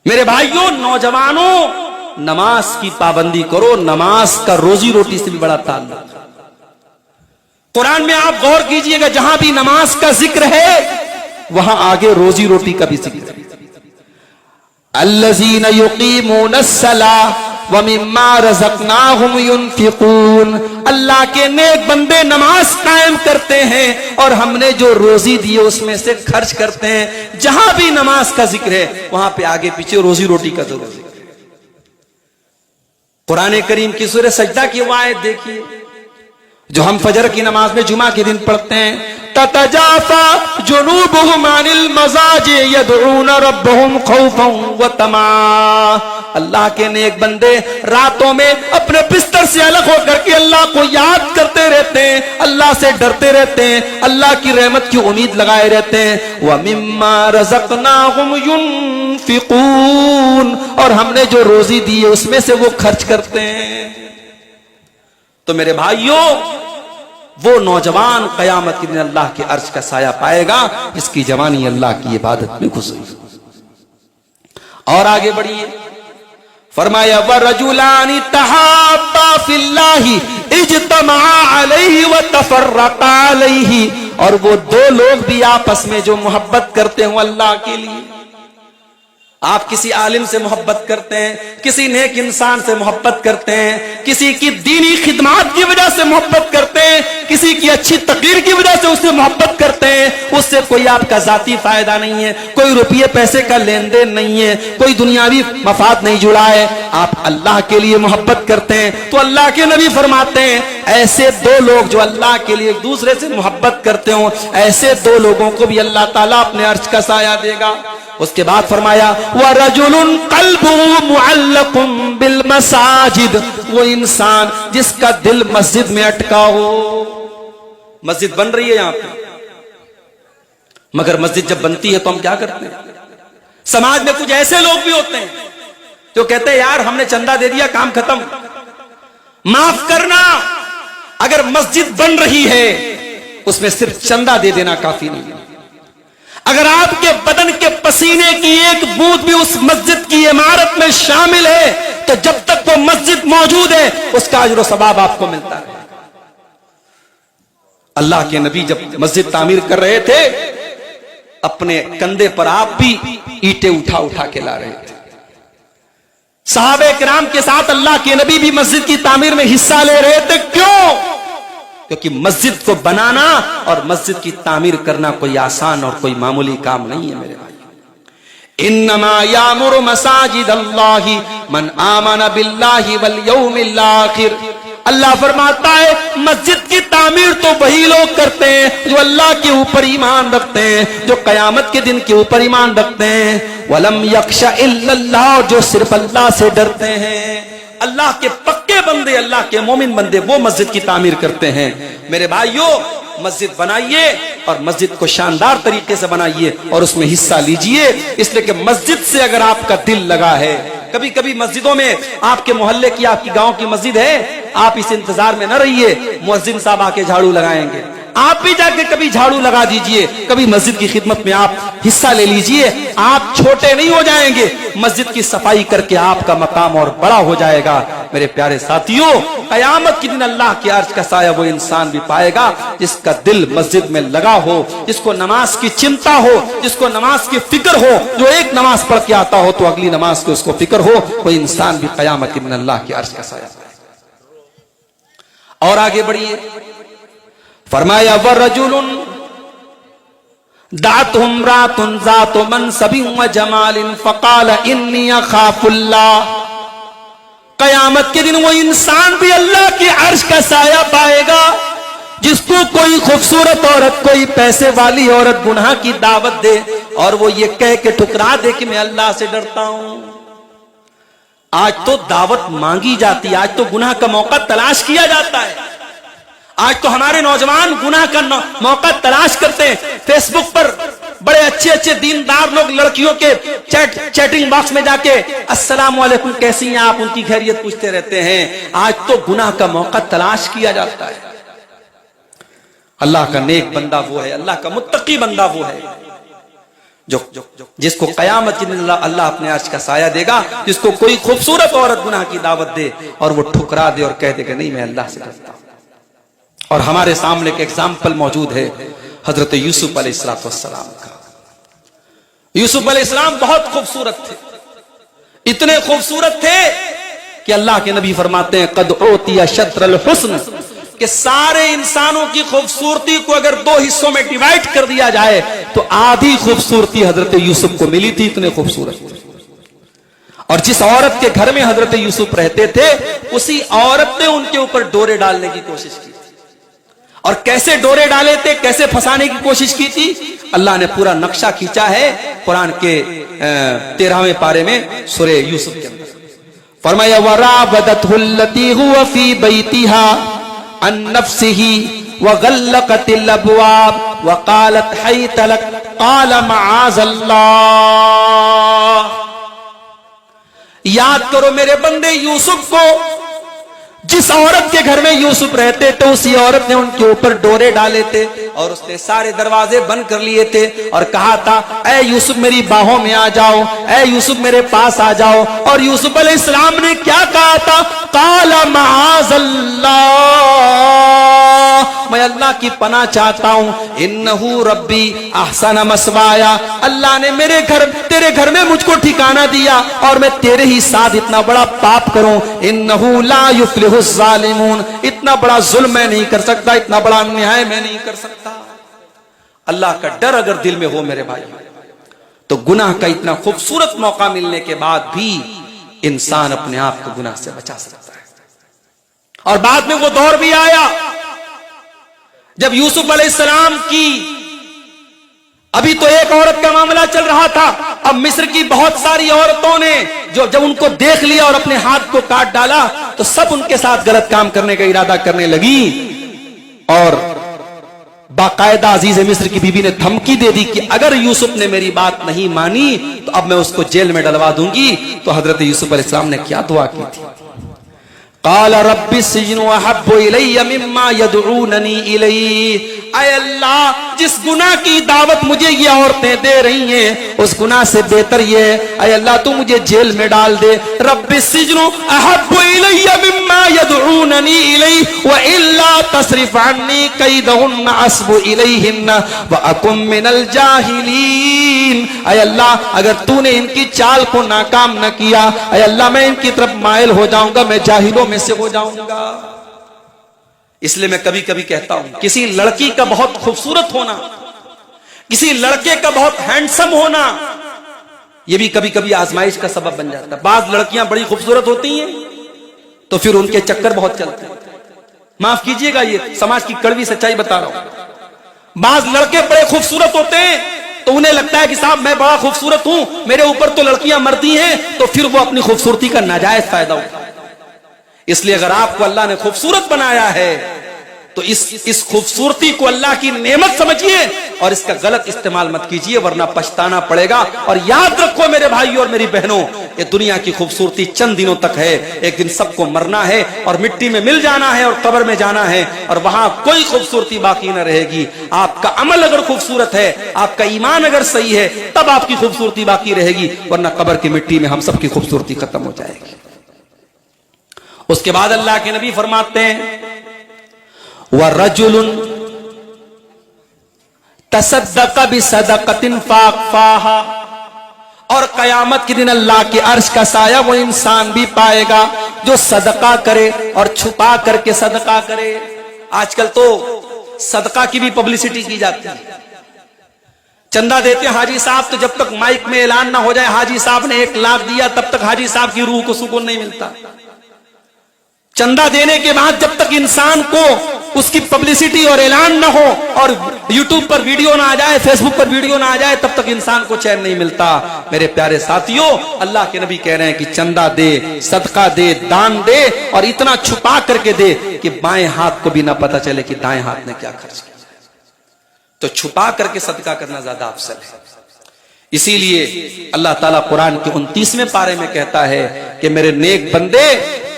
میرے بھائیوں نوجوانوں نماز کی پابندی کرو، نماز کا روزی روٹی سے بھی بڑا تعلق۔ قرآن میں آپ غور کیجئے گا، جہاں بھی نماز کا ذکر ہے وہاں آگے روزی روٹی کا بھی ذکر ہے۔ الذین یقیمون الصلاۃ وَمِمَّا رَزَقْنَاهُمْ يُنْفِقُونَ، اللہ کے نیک بندے نماز قائم کرتے ہیں اور ہم نے جو روزی دی اس میں سے خرچ کرتے ہیں۔ جہاں بھی نماز کا ذکر ہے وہاں پہ آگے پیچھے روزی روٹی کا ضرور ذکر ہے۔ قرآن کریم کی سورہ سجدہ کی وہ آیت دیکھیے جو ہم فجر کی نماز میں جمعہ کے دن پڑھتے ہیں، تَتَجَافَى جُنُوبُهُمْ عَنِ الْمَضَاجِعِ يَدْعُونَ رَبَّهُمْ خَوْفًا وَطَمَعًا، اللہ کے نیک بندے راتوں میں اپنے بستر سے الگ ہو کر کے اللہ کو یاد کرتے رہتے ہیں، اللہ سے ڈرتے رہتے ہیں، اللہ کی رحمت کی امید لگائے رہتے ہیں۔ وَمِمَّا رَزَقْنَاهُمْ يُنْفِقُونَ، اور ہم نے جو روزی دی ہے اس میں سے وہ خرچ کرتے ہیں۔ تو میرے بھائیوں وہ نوجوان قیامت کے دن اللہ کے عرش کا سایہ پائے گا جس کی جوانی اللہ کی عبادت میں گزری۔ اور آگے بڑھیے، فرمایا وَرَجُلَانِ تَحَابَّا فِي اللَّهِ اجْتَمَعَا عَلَيْهِ وَتَفَرَّقَا عَلَيْهِ، اور وہ دو لوگ بھی آپس میں جو محبت کرتے ہوں اللہ کے لیے۔ آپ کسی عالم سے محبت کرتے ہیں، کسی نیک انسان سے محبت کرتے ہیں، کسی کی دینی خدمات کی وجہ سے محبت کرتے ہیں، کسی کی اچھی تقریر کی وجہ سے اس سے محبت کرتے ہیں، اس سے کوئی آپ کا ذاتی فائدہ نہیں ہے، کوئی روپیے پیسے کا لین دین نہیں ہے، کوئی دنیاوی مفاد نہیں جڑا ہے، آپ اللہ کے لیے محبت کرتے ہیں، تو اللہ کے نبی فرماتے ہیں ایسے دو لوگ جو اللہ کے لیے ایک دوسرے سے محبت کرتے ہوں، ایسے دو لوگوں کو بھی اللہ تعالیٰ اپنے عرش کا سایہ دے گا۔ اس کے بعد فرمایا وَرَجُلٌ قَلْبُهُ مُعَلَّقٌ بِالْمَسَاجِدِ، وہ انسان جس کا دل مسجد میں اٹکا ہو۔ مسجد بن رہی ہے یہاں پہ، مگر مسجد جب بنتی ہے تو ہم کیا کرتے ہیں؟ سماج میں کچھ ایسے لوگ بھی ہوتے ہیں جو کہتے ہیں یار ہم نے چندہ دے دیا کام ختم۔ معاف کرنا، اگر مسجد بن رہی ہے اس میں صرف چندہ دے دینا کافی نہیں ہے۔ اگر آپ کے بدن کے پسینے کی ایک بوند بھی اس مسجد کی عمارت میں شامل ہے تو جب تک وہ مسجد موجود ہے اس کا اجر و ثواب آپ کو ملتا ہے۔ اللہ کے نبی جب مسجد تعمیر کر رہے تھے اپنے کندھے پر آپ بھی اینٹیں اٹھا اٹھا کے لا رہے تھے۔ صحابہ کرام کے ساتھ اللہ کے نبی بھی مسجد کی تعمیر میں حصہ لے رہے تھے۔ کیوں؟ کیونکہ مسجد کو بنانا اور مسجد کی تعمیر کرنا کوئی آسان اور کوئی معمولی کام نہیں ہے میرے بھائی۔ انما یامر مساجد اللہ من آمن باللہ والیوم الآخر، اللہ فرماتا ہے مسجد کی تعمیر تو وہی لوگ کرتے ہیں جو اللہ کے اوپر ایمان رکھتے ہیں، جو قیامت کے دن کے اوپر ایمان رکھتے ہیں۔ وَلَمْ يَخْشَ إِلَّا اللَّهُ، جو صرف اللہ سے ڈرتے ہیں۔ اللہ کے پکے بندے، اللہ کے مومن بندے وہ مسجد کی تعمیر کرتے ہیں۔ میرے بھائیو، مسجد بنائیے اور مسجد کو شاندار طریقے سے بنائیے اور اس میں حصہ لیجئے، اس لیے کہ مسجد سے اگر آپ کا دل لگا ہے، کبھی کبھی مسجدوں میں آپ کے محلے کی، آپ کی گاؤں کی مسجد ہے، آپ اس انتظار میں نہ رہیے مؤذن صاحب آ کے جھاڑو لگائیں گے، آپ بھی جا کے کبھی جھاڑو لگا دیجئے، کبھی مسجد کی خدمت میں آپ حصہ لے لیجئے، آپ چھوٹے نہیں ہو جائیں گے، مسجد کی صفائی کر کے آپ کا مقام اور بڑا ہو جائے گا۔ میرے پیارے ساتھیوں، قیامت کے دن اللہ کے عرش کا سایہ وہ انسان بھی پائے گا جس کا دل مسجد میں لگا ہو، جس کو نماز کی چنتا ہو، جس کو نماز کی فکر ہو، جو ایک نماز پڑھ کے آتا ہو تو اگلی نماز کی اس کو فکر ہو، وہ انسان بھی قیامت کے دن اللہ کے عرش کا سایہ پائے گا۔ اور آگے بڑھیے، فرمایا وَرَجُلٌ دَعَتْهُ امْرَأَةٌ ذَاتُ مَنْصَبٍ وَجَمَالٍ فَقَالَ إِنِّي أَخَافُ اللَّهَ، قیامت کے دن وہ انسان بھی اللہ کے عرش کا سایہ پائے گا جس کو کوئی خوبصورت عورت، کوئی پیسے والی عورت گناہ کی دعوت دے اور وہ یہ کہہ کے ٹھکرا دے کہ میں اللہ سے ڈرتا ہوں۔ آج تو دعوت مانگی جاتی ہے، آج تو گناہ کا موقع تلاش کیا جاتا ہے، آج تو ہمارے نوجوان گناہ کا موقع تلاش کرتے ہیں۔ فیس بک پر بڑے اچھے اچھے دیندار لوگ لڑکیوں کے چیٹنگ باکس میں جا کے السلام علیکم کیسی ہیں آپ، ان کی خیریت پوچھتے رہتے ہیں۔ آج تو گناہ کا موقع تلاش کیا جاتا ہے۔ اللہ کا نیک بندہ وہ ہے، اللہ کا متقی بندہ وہ ہے جو جس کو قیامت کے دن اللہ اپنے عرش کا سایہ دے گا، جس کو کوئی خوبصورت عورت گناہ کی دعوت دے اور وہ ٹھکرا دے اور کہہ دے کہ نہیں میں اللہ سے ڈرتا ہوں۔ اور ہمارے سامنے ایک ایگزامپل موجود ہے حضرت یوسف علیہ السلام کا۔ یوسف علیہ السلام بہت خوبصورت تھے، اتنے خوبصورت تھے کہ اللہ کے نبی فرماتے ہیں قد اوتی شطر الحسن، کہ سارے انسانوں کی خوبصورتی کو اگر دو حصوں میں ڈیوائیڈ کر دیا جائے تو آدھی خوبصورتی حضرت یوسف کو ملی تھی، اتنے خوبصورت تھے۔ اور جس عورت کے گھر میں حضرت یوسف رہتے تھے اسی عورت نے ان کے اوپر ڈورے ڈالنے کی کوشش کی، اور کیسے ڈورے ڈالے تھے، کیسے پھنسانے کی کوشش کی تھی، اللہ نے پورا نقشہ کھینچا ہے قرآن کے 13ویں پارے میں سورہ یوسف کے اندر۔ فرمایا وَرَابَدَتْهُ الَّتِي هُوَ فِي بَيْتِهَا عَن نَفْسِهِ وَغَلَّقَتِ الْأَبْوَابَ وَقَالَتْ حَيْتَ لَكَ قَالَ مَعَاذَ اللَّهِ۔ یاد کرو میرے بندے یوسف کو، جس عورت کے گھر میں یوسف رہتے تھے اسی عورت نے ان کے اوپر ڈورے ڈالے تھے اور اس نے سارے دروازے بند کر لیے تھے اور کہا تھا اے یوسف میری باہوں میں آ جاؤ، اے یوسف میرے پاس آ جاؤ۔ اور یوسف علیہ السلام نے کیا کہا تھا؟ قال معاذ اللہ، میں اللہ کی پناہ چاہتا ہوں. انہو ربی احسن مسوایا, اللہ نے تیرے گھر میں مجھ کو ٹھکانہ دیا اور میں تیرے ہی ساتھ اتنا بڑا پاپ کروں. انہو لا یفلح الظالمون, اتنا بڑا ظلم میں نہیں کر سکتا, اتنا بڑا انیائے میں نہیں کر سکتا. اللہ کا ڈر اگر دل میں ہو میرے بھائی تو گناہ کا اتنا خوبصورت موقع ملنے کے بعد بھی انسان اپنے آپ کو گناہ سے بچا سکتا ہے. اور بعد میں وہ دور بھی آیا جب یوسف علیہ السلام کی, ابھی تو ایک عورت کا معاملہ چل رہا تھا, اب مصر کی بہت ساری عورتوں نے جب ان کو دیکھ لیا اور اپنے ہاتھ کو کاٹ ڈالا تو سب ان کے ساتھ غلط کام کرنے کا ارادہ کرنے لگی. اور باقاعدہ عزیز مصر کی بیوی نے دھمکی دے دی کہ اگر یوسف نے میری بات نہیں مانی تو اب میں اس کو جیل میں ڈلوا دوں گی. تو حضرت یوسف علیہ السلام نے کیا دعا کی تھی؟ قال رب السجن احب الی مما يدعوننی الیہ, اے اللہ جس گناہ کی دعوت مجھے یہ عورتیں دے رہی ہیں اس گناہ سے بہتر یہ ہے, اے اللہ تو مجھے جیل میں ڈال دے. رب السجن احب الی مما يدعوننی الیہ والا تصرف عنی کیدہن اصب الیہن واکن من الجاہلین. اے اللہ اگر تو نے ان کی چال کو ناکام نہ کیا, اے اللہ میں ان کی طرف مائل ہو جاؤں گا, میں جاہلوں میں سے ہو جاؤں گا. اس لیے میں کبھی کبھی کہتا ہوں کسی لڑکی کا بہت خوبصورت ہونا, کسی لڑکے کا بہت ہینڈسم ہونا, یہ بھی کبھی کبھی آزمائش کا سبب بن جاتا ہے. بعض لڑکیاں بڑی خوبصورت ہوتی ہیں تو پھر ان کے چکر بہت چلتے ہیں. معاف کیجئے گا, یہ سماج کی کڑوی سچائی بتا رہا ہوں. بعض لڑکے بڑے خوبصورت ہوتے ہیں تو انہیں لگتا ہے کہ صاحب میں بڑا خوبصورت ہوں, میرے اوپر تو لڑکیاں مرتی ہیں, تو پھر وہ اپنی خوبصورتی کا ناجائز فائدہ اٹھاتے ہیں. اس لیے اگر آپ کو اللہ نے خوبصورت بنایا ہے تو اس خوبصورتی کو اللہ کی نعمت سمجھیے اور اس کا غلط استعمال مت کیجیے, ورنہ پچھتانا پڑے گا. اور یاد رکھو میرے بھائیوں اور میری بہنوں, یہ دنیا کی خوبصورتی چند دنوں تک ہے, ایک دن سب کو مرنا ہے اور مٹی میں مل جانا ہے اور قبر میں جانا ہے, اور وہاں کوئی خوبصورتی باقی نہ رہے گی. آپ کا عمل اگر خوبصورت ہے, آپ کا ایمان اگر صحیح ہے, تب آپ کی خوبصورتی باقی رہے گی, ورنہ قبر کی مٹی میں ہم سب کی خوبصورتی ختم ہو جائے گی. اس کے بعد اللہ کے نبی فرماتے ہیں وَرَجُلٌ تَصَدَّقَ بِصَدَقَةٍ فَأَخْفَاهَا, اور قیامت کے دن اللہ کے عرش کا سایہ وہ انسان بھی پائے گا جو صدقہ کرے اور چھپا کر کے صدقہ کرے. آج کل تو صدقہ کی بھی پبلسٹی کی جاتی ہے. چندہ دیتے ہیں حاجی صاحب, تو جب تک مائک میں اعلان نہ ہو جائے حاجی صاحب نے 1 لاکھ دیا تب تک حاجی صاحب کی روح کو سکون نہیں ملتا. چندہ دینے کے بعد جب تک انسان کو اس کی پبلسٹی اور اعلان نہ ہو اور یوٹیوب پر ویڈیو نہ آ جائے, فیس بک پر ویڈیو نہ آ جائے, تب تک انسان کو چین نہیں ملتا. میرے پیارے ساتھیوں, اللہ کے نبی کہہ رہے ہیں کہ چندہ دے, صدقہ دے, دان دے, اور اتنا چھپا کر کے دے کہ بائیں ہاتھ کو بھی نہ پتا چلے کہ دائیں ہاتھ نے کیا خرچ کیا. تو چھپا کر کے صدقہ کرنا زیادہ افضل ہے. اسی لیے اللہ تعالیٰ قرآن کے 29ویں پارے میں کہتا ہے کہ میرے نیک بندے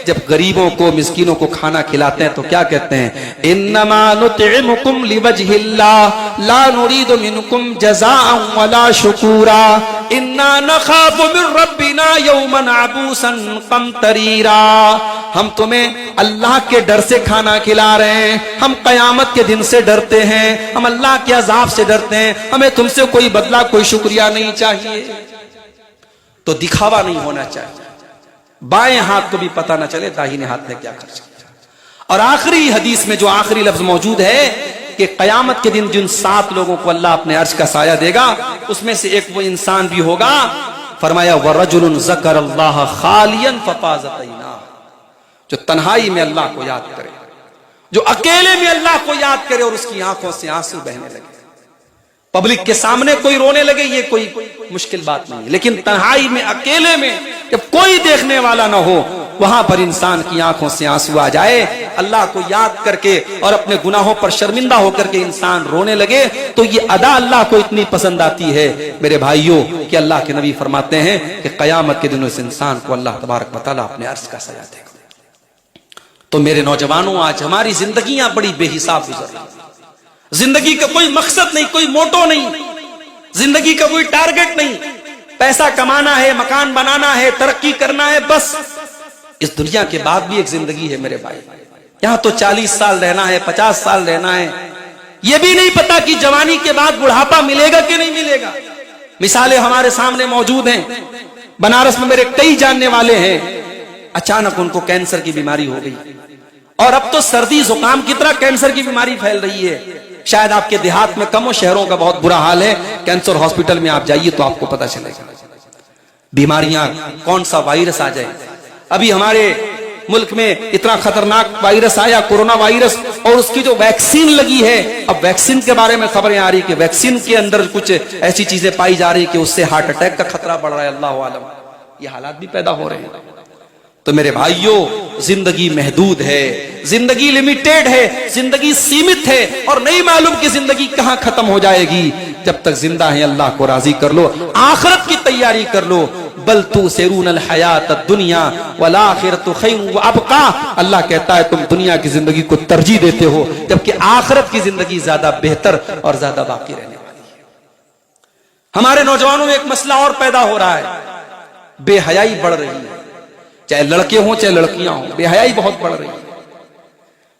جب غریبوں کو مسکینوں کو کھانا کھلاتے ہیں تو کیا کہتے ہیں, انما نطعمکم لوجہ اللہ لا نرید منکم جزاء ولا شکورا انا نخاف من ربنا یوما عبوسا قمطریرا. ہم تمہیں اللہ کے ڈر سے کھانا کھلا رہے ہیں, ہم قیامت کے دن سے ڈرتے ہیں, ہم اللہ کے عذاب سے ڈرتے ہیں, ہمیں تم سے کوئی بدلہ کوئی شکریہ نہیں چاہیے. تو دکھاوا نہیں ہونا چاہیے, بائیں ہاتھ کو بھی پتہ نہ چلے داہنے ہاتھ نے کیا خرچ کیا. اور آخری حدیث میں جو آخری لفظ موجود ہے کہ قیامت کے دن جن 7 لوگوں کو اللہ اپنے عرش کا سایہ دے گا, اس میں سے ایک وہ انسان بھی ہوگا, فرمایا وَرَجُلٌ ذَكَرَ اللَّهَ خَالِيًا فَفَاضَتْ عَيْنَاهُ, جو تنہائی میں اللہ کو یاد کرے, جو اکیلے میں اللہ کو یاد کرے اور اس کی آنکھوں سے آنسو بہنے لگے. پبلک کے سامنے کوئی رونے لگے یہ کوئی مشکل بات نہیں ہے, لیکن تنہائی میں اکیلے میں جب کوئی دیکھنے والا نہ ہو, وہاں پر انسان کی آنکھوں سے آنسو آ جائے, اللہ کو یاد کر کے اور اپنے گناہوں پر شرمندہ ہو کر کے انسان رونے لگے, تو یہ ادا اللہ کو اتنی پسند آتی ہے میرے بھائیوں کہ اللہ کے نبی فرماتے ہیں کہ قیامت کے دن اس انسان کو اللہ تبارک و تعالیٰ اپنے عرش کا سایہ دے گا. تو میرے نوجوانوں, آج ہماری زندگیاں بڑی بے حساب گزر رہی ہیں. زندگی کا کوئی مقصد نہیں, کوئی موٹو نہیں, زندگی کا کوئی ٹارگٹ نہیں. پیسہ کمانا ہے, مکان بنانا ہے, ترقی کرنا ہے, بس. اس دنیا کے بعد بھی ایک زندگی ہے میرے بھائی, یہاں تو 40 سال رہنا ہے، 50 سال رہنا ہے، یہ بھی نہیں پتا کہ جوانی کے بعد بڑھاپا ملے گا کہ نہیں ملے گا۔ مثالیں ہمارے سامنے موجود ہیں، بنارس میں میرے کئی جاننے والے ہیں، اچانک ان کو کینسر کی بیماری ہو گئی، اور اب تو سردی زکام کی طرح کینسر کی بیماری پھیل رہی ہے۔ شاید آپ کے دیہات میں کم ہو، شہروں کا بہت برا حال ہے، کینسر ہاسپٹل میں آپ جائیے تو آپ کو پتا چلے گا بیماریاں، کون سا وائرس آ جائے۔ ابھی ہمارے ملک میں اتنا خطرناک وائرس آیا، کورونا وائرس، اور اس کی جو ویکسین لگی ہے، اب ویکسین کے بارے میں خبریں آ رہی کہ ویکسین کے اندر کچھ ایسی چیزیں پائی جا رہی کہ اس سے ہارٹ اٹیک کا خطرہ بڑھ رہا ہے، اللہ عالم، یہ حالات بھی پیدا ہو رہے ہیں۔ تو میرے بھائیوں، زندگی محدود ہے، زندگی لیمیٹیڈ ہے، زندگی سیمت ہے، اور نہیں معلوم کہ زندگی کہاں ختم ہو جائے گی۔ جب تک زندہ ہیں اللہ کو راضی کر لو، آخرت کی تیاری کر لو۔ بل تؤثرون الحیات الدنیا والآخرۃ خیر وابقی، اللہ کہتا ہے تم دنیا کی زندگی کو ترجیح دیتے ہو، جبکہ آخرت کی زندگی زیادہ بہتر اور زیادہ باقی رہنے والی ہے۔ ہمارے نوجوانوں میں ایک مسئلہ اور پیدا ہو رہا ہے، بے حیائی بڑھ رہی ہے، چاہے لڑکے ہوں چاہے لڑکیاں ہوں، بے حیائی بہت بڑھ رہی ہے۔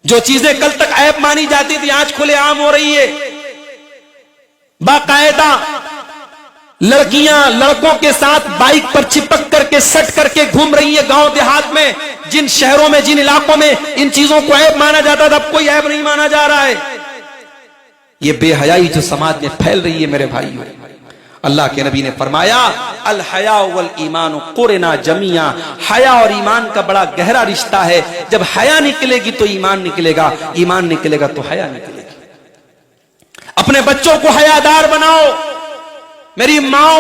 جو چیزیں کل تک عیب مانی جاتی تھی آج کھلے عام ہو رہی ہے۔ باقاعدہ لڑکیاں لڑکوں کے ساتھ بائک پر چپک کر کے سٹ کر کے گھوم رہی ہیں گاؤں دیہات میں۔ جن شہروں میں، جن علاقوں میں ان چیزوں کو عیب مانا جاتا تھا، اب کوئی عیب نہیں مانا جا رہا ہے۔ یہ بے حیائی جو سماج میں پھیل رہی ہے میرے بھائیوں، اللہ کے نبی نے فرمایا الحیاء والایمان قرنا جمیعا، حیا اور ایمان کا بڑا گہرا رشتہ ہے۔ جب حیا نکلے گی تو ایمان نکلے گا، ایمان نکلے گا تو حیا نکلے گی۔ اپنے بچوں کو حیادار بناؤ، میری ماں،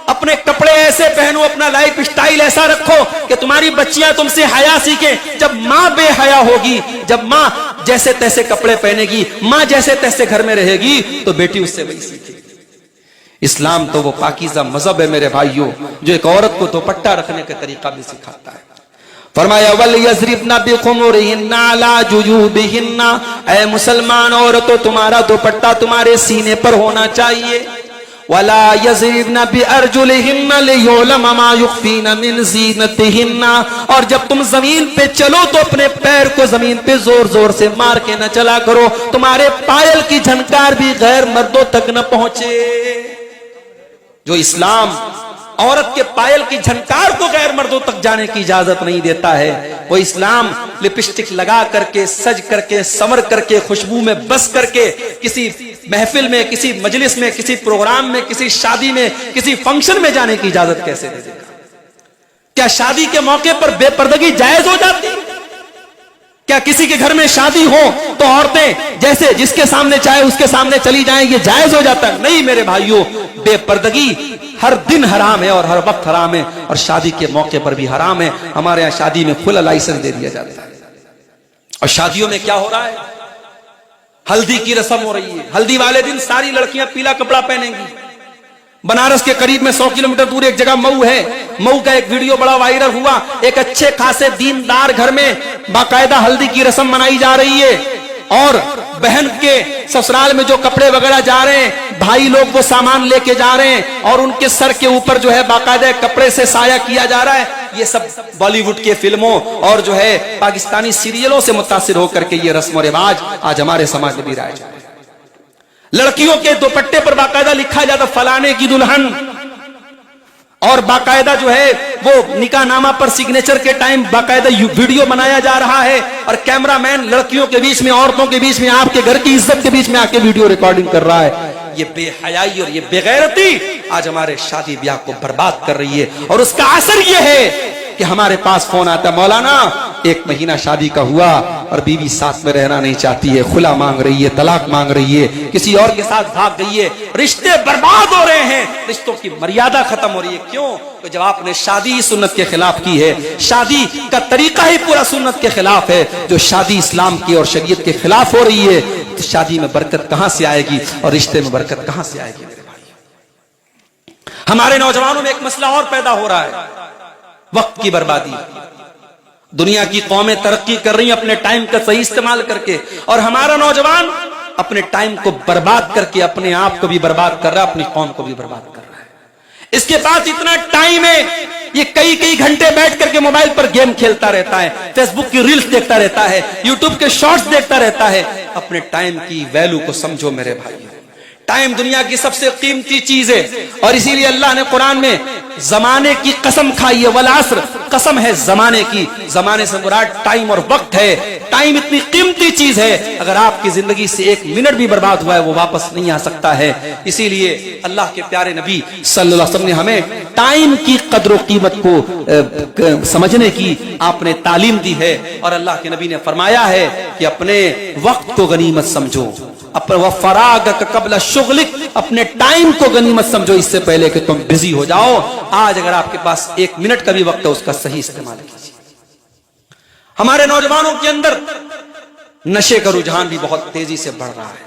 اپنے کپڑے ایسے پہنو، اپنا لائف سٹائل ایسا رکھو کہ تمہاری بچیاں تم سے حیا سیکھیں۔ جب ماں بے حیا ہوگی، جب ماں جیسے تیسے کپڑے پہنے گی، ماں جیسے تیسے گھر میں رہے گی، تو بیٹی اس سے وہی سیکھے گی۔ اسلام تو وہ پاکیزہ مذہب ہے میرے بھائیوں، جو ایک عورت کو دوپٹہ رکھنے کا طریقہ بھی سکھاتا ہے۔ فرمایا وَلْيَضْرِبْنَ بِخُمُرِهِنَّ عَلَى جُيُوبِهِنَّ، اے مسلمان عورتوں تمہارا دوپٹہ تمہارے سینے پر ہونا چاہیے۔ وَلَا يَضْرِبْنَ بِأَرْجُلِهِنَّ لِيُعْلَمَ مَا يُخْفِينَ مِنْ زِينَتِهِنَّ، اور جب تم زمین پہ چلو تو اپنے پیر کو زمین پہ زور زور سے مار کے نہ چلا کرو، تمہارے پائل کی جھنکار بھی غیر مردوں تک نہ پہنچے۔ جو اسلام عورت کے پائل کی جھنکار کو غیر مردوں تک جانے کی اجازت نہیں دیتا ہے، وہ اسلام لپسٹک لگا کر کے، سج کر کے، سمر کر کے، خوشبو میں بس کر کے کسی محفل میں، کسی مجلس میں، کسی پروگرام میں، کسی شادی میں، کسی فنکشن میں جانے کی اجازت کیسے دے دے گا؟ کیا شادی کے موقع پر بے پردگی جائز ہو جاتی؟ کیا کسی کے گھر میں شادی ہو تو عورتیں جیسے جس کے سامنے چاہے اس کے سامنے چلی جائیں، یہ جائز ہو جاتا ہے؟ نہیں میرے بھائیوں، بے پردگی ہر دن حرام ہے اور ہر وقت حرام ہے، اور شادی کے موقع پر بھی حرام ہے۔ ہمارے یہاں شادی میں کھلا لائسنس دے دیا جاتا ہے۔ اور شادیوں میں کیا ہو رہا ہے؟ ہلدی کی رسم ہو رہی ہے۔ ہلدی والے دن ساری لڑکیاں پیلا کپڑا پہنیں گی۔ بنارس کے قریب میں 100 کلومیٹر دور ایک جگہ مئو ہے، مئو کا ایک ویڈیو بڑا وائرل ہوا۔ ایک اچھے خاصے دیندار گھر میں باقاعدہ ہلدی کی رسم منائی جا رہی ہے، اور بہن کے سسرال میں جو کپڑے وغیرہ جا رہے ہیں، بھائی لوگ وہ سامان لے کے جا رہے ہیں، اور ان کے سر کے اوپر جو ہے باقاعدہ کپڑے سے سایہ کیا جا رہا ہے۔ یہ سب بالی ووڈ کے فلموں اور جو ہے پاکستانی سیریلوں سے متاثر ہو کر کے یہ رسم و رواج آج ہمارے سماج میں بھی رائج ہے۔ لڑکیوں کے دوپٹے پر باقاعدہ لکھا جاتا فلانے کی دلہن، اور باقاعدہ جو ہے وہ نکاح نامہ پر سگنیچر کے ٹائم باقاعدہ ویڈیو بنایا جا رہا ہے، اور کیمرہ مین لڑکیوں کے بیچ میں، عورتوں کے بیچ میں، آپ کے گھر کی عزت کے بیچ میں آ کے ویڈیو ریکارڈنگ کر رہا ہے۔ یہ بے حیائی اور یہ بے غیرتی آج ہمارے شادی بیاہ کو برباد کر رہی ہے، اور اس کا اثر یہ ہے کہ ہمارے پاس فون آتا ہے، مولانا 1 مہینہ شادی کا ہوا اور بیوی ساتھ میں رہنا نہیں چاہتی ہے، خلا مانگ رہی ہے، طلاق مانگ رہی ہے، کسی اور کے ساتھ بھاگ گئی ہے، رشتے برباد ہو رہے ہیں، رشتوں کی مریادہ ختم ہو رہی ہے۔ کیوں؟ کہ جب آپ نے شادی ہی سنت کے خلاف کی ہے، شادی کا طریقہ ہی پورا سنت کے خلاف ہے، جو شادی اسلام کی اور شریعت کے خلاف ہو رہی ہے، تو شادی میں برکت کہاں سے آئے گی اور رشتے میں برکت کہاں سے آئے گی؟ میرے بھائی، ہمارے نوجوانوں میں ایک مسئلہ اور پیدا ہو رہا ہے، وقت کی بربادی۔ دنیا کی قومیں ترقی کر رہی ہیں اپنے ٹائم کا صحیح استعمال کر کے، اور ہمارا نوجوان اپنے ٹائم کو برباد کر کے اپنے آپ کو بھی برباد کر رہا ہے، اپنی قوم کو بھی برباد کر رہا ہے۔ اس کے پاس اتنا ٹائم ہے، یہ کئی گھنٹے بیٹھ کر کے موبائل پر گیم کھیلتا رہتا ہے، فیس بک کی ریلز دیکھتا رہتا ہے، یوٹیوب کے شارٹس دیکھتا رہتا ہے۔ اپنے ٹائم کی ویلیو کو سمجھو میرے بھائی، ٹائم دنیا کی سب سے قیمتی چیز ہے، اور اسی لیے اللہ نے قرآن میں زمانے کی قسم کھائی ہے، والعصر، قسم ہے زمانے کی۔ زمانے سے مراد ٹائم اور وقت ہے۔ ٹائم اتنی قیمتی چیز ہے، اگر آپ کی زندگی سے ایک منٹ بھی برباد ہوا ہے وہ واپس نہیں آ سکتا ہے۔ اسی لیے اللہ کے پیارے نبی صلی اللہ علیہ وسلم نے ہمیں ٹائم کی قدر و قیمت کو سمجھنے کی آپ نے تعلیم دی ہے، اور اللہ کے نبی نے فرمایا ہے کہ اپنے وقت کو غنیمت سمجھو، وَفَرَاغَكَ قَبْلَ شُغْلِكَ، اپنے ٹائم کو غنیمت سمجھو اس سے پہلے کہ تم بزی ہو جاؤ۔ آج اگر آپ کے پاس ایک منٹ کا بھی وقت ہے اس کا صحیح استعمال کیجیے۔ ہمارے نوجوانوں کے اندر نشے کا رجحان بھی بہت تیزی سے بڑھ رہا ہے۔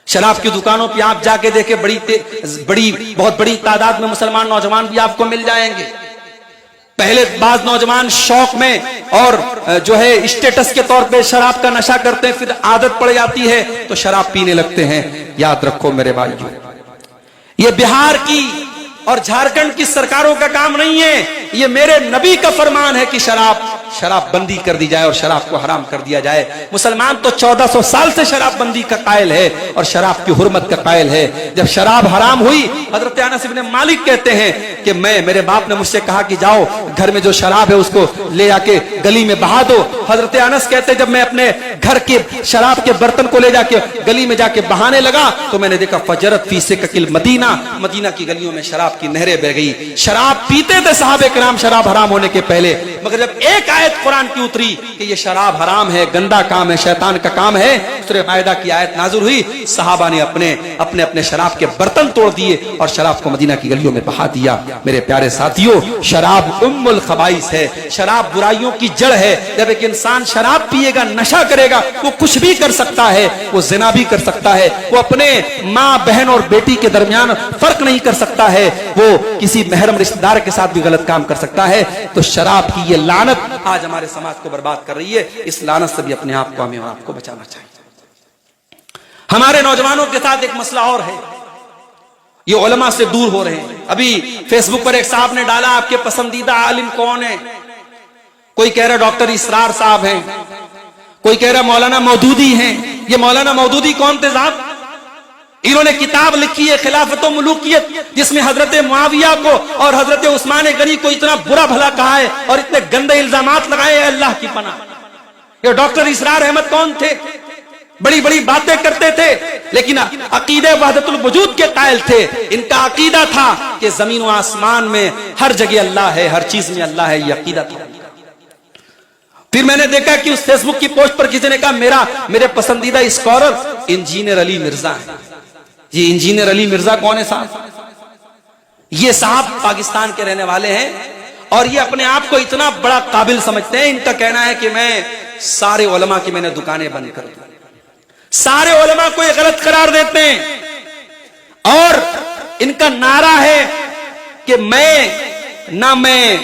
شراب کی دکانوں پہ آپ جا کے دیکھیں، بہت بڑی تعداد میں مسلمان نوجوان بھی آپ کو مل جائیں گے۔ پہلے بعض نوجوان شوق میں اور جو ہے اسٹیٹس کے طور پہ شراب کا نشہ کرتے ہیں، پھر عادت پڑ جاتی ہے تو شراب پینے لگتے ہیں۔ یاد رکھو میرے بھائیو، یہ بہار کی اور جھارکھنڈ کی سرکاروں کا کام نہیں ہے، یہ میرے نبی کا فرمان ہے کہ شراب بندی کر دی جائے اور شراب کو حرام کر دیا جائے۔ مسلمان تو 1400 سال سے شراب بندی کا قائل ہے اور شراب کی حرمت کا قائل ہے۔ جب شراب حرام ہوئی، حضرت انس بن مالک کہتے ہیں کہ میرے باپ نے مجھ سے کہا کہ جاؤ گھر میں جو شراب ہے اس کو لے جا کے گلی میں بہا دو۔ حضرت انس کہتے جب میں اپنے گھر کے شراب کے برتن کو لے جا کے گلی میں جا کے بہانے لگا تو میں نے دیکھا فجرت فی سکک المدینہ، مدینہ کی گلیوں میں شراب کی نہریں بہ گئی۔ شراب پیتے تھے صحابہ کرام شراب حرام ہونے کے پہلے، مگر جب ایک آیت قرآن کی اتری کہ یہ شراب حرام ہے، گندا کام ہے، شیطان کا کام ہے، سورہ مائدہ کی آیت نازل ہوئی، صحابہ نے اپنے شراب کے برتن توڑ دیے اور شراب کو مدینہ کی گلیوں میں بہا دیا۔ میرے پیارے ساتھیوں، شراب ام الخبائث ہے، شراب برائیوں کی جڑ ہے۔ جب ایک انسان شراب پیے گا، نشہ کرے گا، وہ کچھ بھی کر سکتا ہے، وہ زنا بھی کر سکتا ہے، وہ اپنے ماں بہن اور بیٹی کے درمیان فرق نہیں کر سکتا ہے، وہ کسی محرم رشتہ دار کے ساتھ بھی غلط کام کر سکتا ہے۔ تو شراب کی یہ لعنت آج ہمارے سماج کو برباد کر رہی ہے، اس لعنت سے بھی اپنے آپ کو، ہمیں اور آپ کو بچانا چاہیے۔ ہمارے نوجوانوں کے ساتھ ایک مسئلہ اور ہے، یہ علماء سے دور ہو رہے ہیں۔ ابھی فیس بک پر ایک صاحب نے ڈالا آپ کے پسندیدہ عالم کون ہے؟ کوئی کہہ رہا ڈاکٹر اسرار صاحب ہیں، کوئی کہہ رہا مولانا مودودی ہیں۔ یہ مولانا مودودی کون تھے صاحب؟ انہوں نے کتاب لکھی ہے خلافت و ملوکیت، جس میں حضرت معاویہ کو اور حضرت عثمان غنی کو اتنا برا بھلا کہا ہے اور اتنے گندے الزامات لگائے ہیں، اللہ کی پناہ۔ یہ ڈاکٹر اسرار احمد کون تھے؟ بڑی بڑی باتیں کرتے تھے لیکن عقیدہ وحدت الوجود کے قائل تھے۔ ان کا عقیدہ تھا کہ زمین و آسمان میں ہر جگہ اللہ ہے، ہر چیز میں اللہ ہے، یہ عقیدہ تھا۔ پھر میں نے دیکھا کہ اس فیس بک کی پوسٹ پر کسی نے کہا میرے پسندیدہ اسکالر انجینئر علی مرزا ہے۔ یہ انجینئر علی مرزا کون ہے صاحب؟ یہ صاحب پاکستان کے رہنے والے ہیں اور یہ اپنے آپ کو اتنا بڑا قابل سمجھتے ہیں۔ ان کا کہنا ہے کہ میں سارے علماء کی میں نے دکانیں بند کر دوں، سارے علماء کو یہ غلط قرار دیتے ہیں، اور ان کا نعرہ ہے کہ نہ میں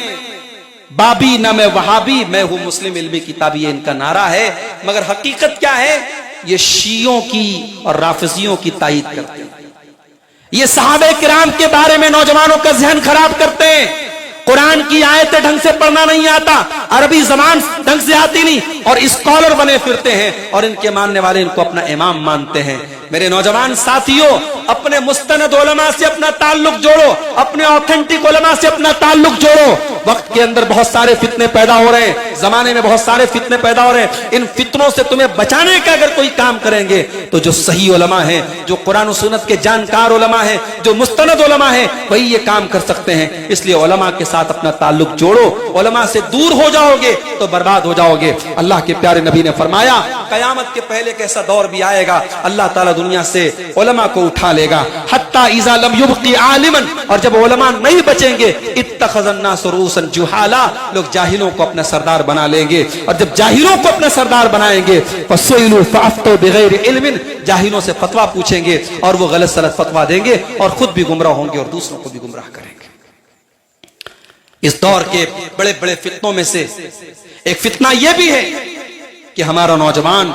بابی نہ میں وہابی، میں ہوں مسلم علمی کتابی، یہ ان کا نعرہ ہے۔ مگر حقیقت کیا ہے؟ یہ شیعوں کی اور رافضیوں کی تائید کرتے ہیں۔ یہ صحابہ کرام کے بارے میں نوجوانوں کا ذہن خراب کرتے ہیں۔ قرآن کی آیتیں ڈھنگ سے پڑھنا نہیں آتا، عربی زبان ڈھنگ سے آتی نہیں، اور اسکالر بنے پھرتے ہیں اور ان کے ماننے والے ان کو اپنا امام مانتے ہیں۔ میرے نوجوان ساتھیوں، اپنے مستند علماء سے اپنا تعلق جوڑو، اپنے آتھینٹک علماء سے اپنا تعلق جوڑو۔ وقت کے اندر بہت سارے فتنے پیدا ہو رہے ہیں، زمانے میں بہت سارے فتنے پیدا ہو رہے ہیں۔ ان فتنوں سے تمہیں بچانے کا اگر کوئی کام کریں گے تو جو صحیح علماء ہیں، جو قرآن و سنت کے جانکار علماء ہیں، جو مستند علماء ہیں، وہی یہ کام کر سکتے ہیں۔ اس لیے علماء کے ساتھ اپنا تعلق جوڑو، علماء سے دور ہو جاؤ گے تو برباد ہو جاؤ گے۔ اللہ کے پیارے نبی نے فرمایا قیامت کے پہلے ایک ایسا دور بھی آئے گا، اللہ تعالیٰ دنیا سے علماء کو اٹھا لے گا، حتیٰ اذا لم یبقی عالما، اور جب علماء نہیں بچیں گے اتخذ الناس رؤوسا جہالا، لوگ جاہلوں کو اپنا سردار بنا لیں گے، اور جب جاہلوں کو اپنا سردار بنائیں گے فسئلوا فافتوا بغیر علم، جاہلوں سے فتویٰ پوچھیں گے اور وہ غلط سلط فتویٰ دیں گے اور خود بھی گمراہ ہوں گے اور دوسروں کو بھی گمراہ کریں گے۔ اس دور کے بڑے بڑے فتنوں میں سے ایک فتنہ یہ بھی ہے کہ ہمارا نوجوان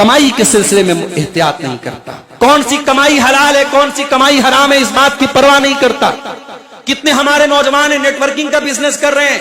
کمائی کے سلسلے میں احتیاط نہیں کرتا، کون سی کمائی حلال ہے کون سی کمائی حرام ہے اس بات کی پرواہ نہیں کرتا۔ کتنے ہمارے نوجوان نیٹ ورکنگ کا بزنس کر رہے ہیں،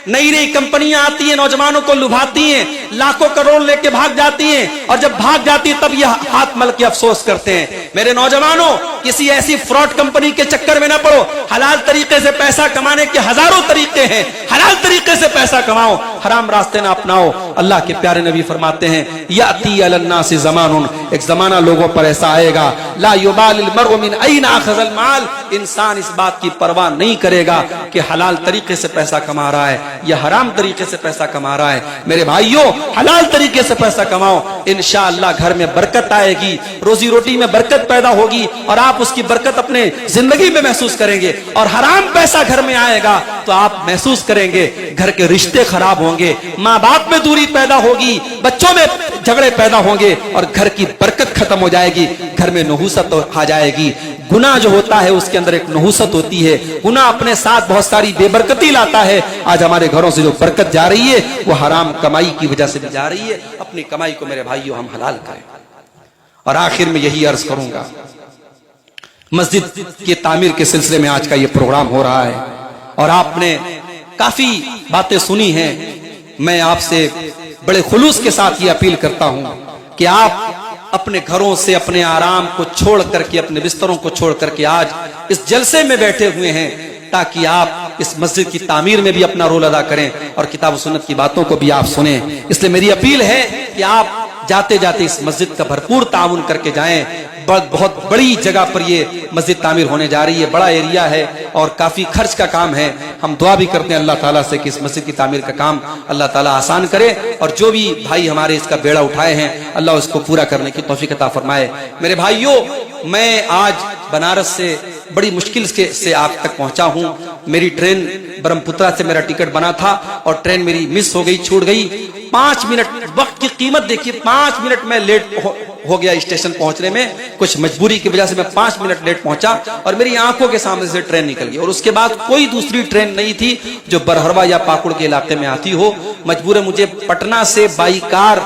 نئی نئی کمپنیاں آتی ہیں، نوجوانوں کو لبھاتی ہیں، لاکھوں کروڑ لے کے بھاگ جاتی ہیں، اور جب بھاگ جاتی ہے تب یہ ہاتھ مل کے افسوس کرتے ہیں۔ میرے نوجوانوں، کسی ایسی فراڈ کمپنی کے چکر میں نہ پڑو، حلال طریقے سے پیسہ کمانے کے ہزاروں طریقے ہیں، حلال طریقے سے پیسہ کماؤ، حرام راستے نہ اپناؤ۔ اللہ کے پیارے نبی فرماتے ہیں یاتی علی الناس زمان، ایک زمانہ لوگوں پر ایسا آئے گا لا یبال المرء من این اخذ المال، انسان اس بات کی پرواہ نہیں کرے گا کہ حلال طریقے سے پیسہ کما رہا ہے یا حرام طریقے سے پیسہ کما رہا ہے۔ میرے بھائیوں، حلال طریقے سے پیسہ کماؤ، انشاءاللہ گھر میں برکت آئے گی، روزی روٹی میں برکت پیدا ہوگی، اور آپ اس کی برکت اپنے زندگی میں محسوس کریں گے۔ اور حرام پیسہ گھر میں آئے گا تو آپ محسوس کریں گے گھر کے رشتے خراب ہوں گے، ماں باپ میں دوری پیدا ہوگی، بچوں میں جھگڑے پیدا ہوں گے، اور گھر کی برکت ختم ہو جائے گی، گھر میں نحوست آ جائے گی۔ گناہ جو ہوتا ہے اس کے اندر ایک نحوست ہوتی ہے، گناہ اپنے ساتھ بہت ساری بے برکتی لاتا ہے۔ آج ہمارے گھروں سے جو برکت جا رہی ہے وہ حرام کمائی کی وجہ سے بھی جا رہی ہے۔ اپنی کمائی کو میرے بھائیوں ہم حلال کریں۔ اور آخر میں یہی عرض کروں گا، مسجد کی تعمیر کے سلسلے میں آج کا یہ پروگرام ہو رہا ہے، اور آپ نے کافی باتیں سنی ہیں۔ میں آپ سے بڑے خلوص کے ساتھ یہ اپیل کرتا ہوں کہ آپ اپنے گھروں سے اپنے آرام کو چھوڑ کر کے، اپنے بستروں کو چھوڑ کر کے آج اس جلسے میں بیٹھے ہوئے ہیں تاکہ آپ اس مسجد کی تعمیر میں بھی اپنا رول ادا کریں اور کتاب و سنت کی باتوں کو بھی آپ سنیں۔ اس لیے میری اپیل ہے کہ آپ جاتے جاتے اس مسجد کا بھرپور تعاون کر کے جائیں۔ بہت بڑی جگہ پر یہ مسجد تعمیر ہونے جا رہی ہے، بڑا ایریا ہے اور کافی خرچ کا کام ہے۔ ہم دعا بھی کرتے ہیں اللہ تعالیٰ سے کہ اس مسجد کی تعمیر کا کام اللہ تعالیٰ آسان کرے، اور جو بھی بھائی ہمارے اس کا بیڑا اٹھائے ہیں اللہ اس کو پورا کرنے کی توفیق عطا فرمائے۔ میرے بھائیوں، میں آج بنارس سے بڑی مشکل سے آپ تک پہنچا ہوں۔ میری ٹرین برہم پترا سے میرا ٹکٹ بنا تھا اور ٹرین میری مس ہو گئی، چھوٹ گئی۔ 5 منٹ وقت کی قیمت دیکھیے، 5 منٹ میں لیٹ ہو گیا اسٹیشن پہنچنے میں، کچھ مجبوری کی وجہ سے میں 5 منٹ لیٹ پہنچا، اور میری آنکھوں کے سامنے سے ٹرین نکل گئی، اور اس کے بعد کوئی دوسری ٹرین نہیں تھی جو برہروا یا پاکڑ کے علاقے میں آتی ہو۔ مجبور ہے مجھے پٹنہ سے بائی کار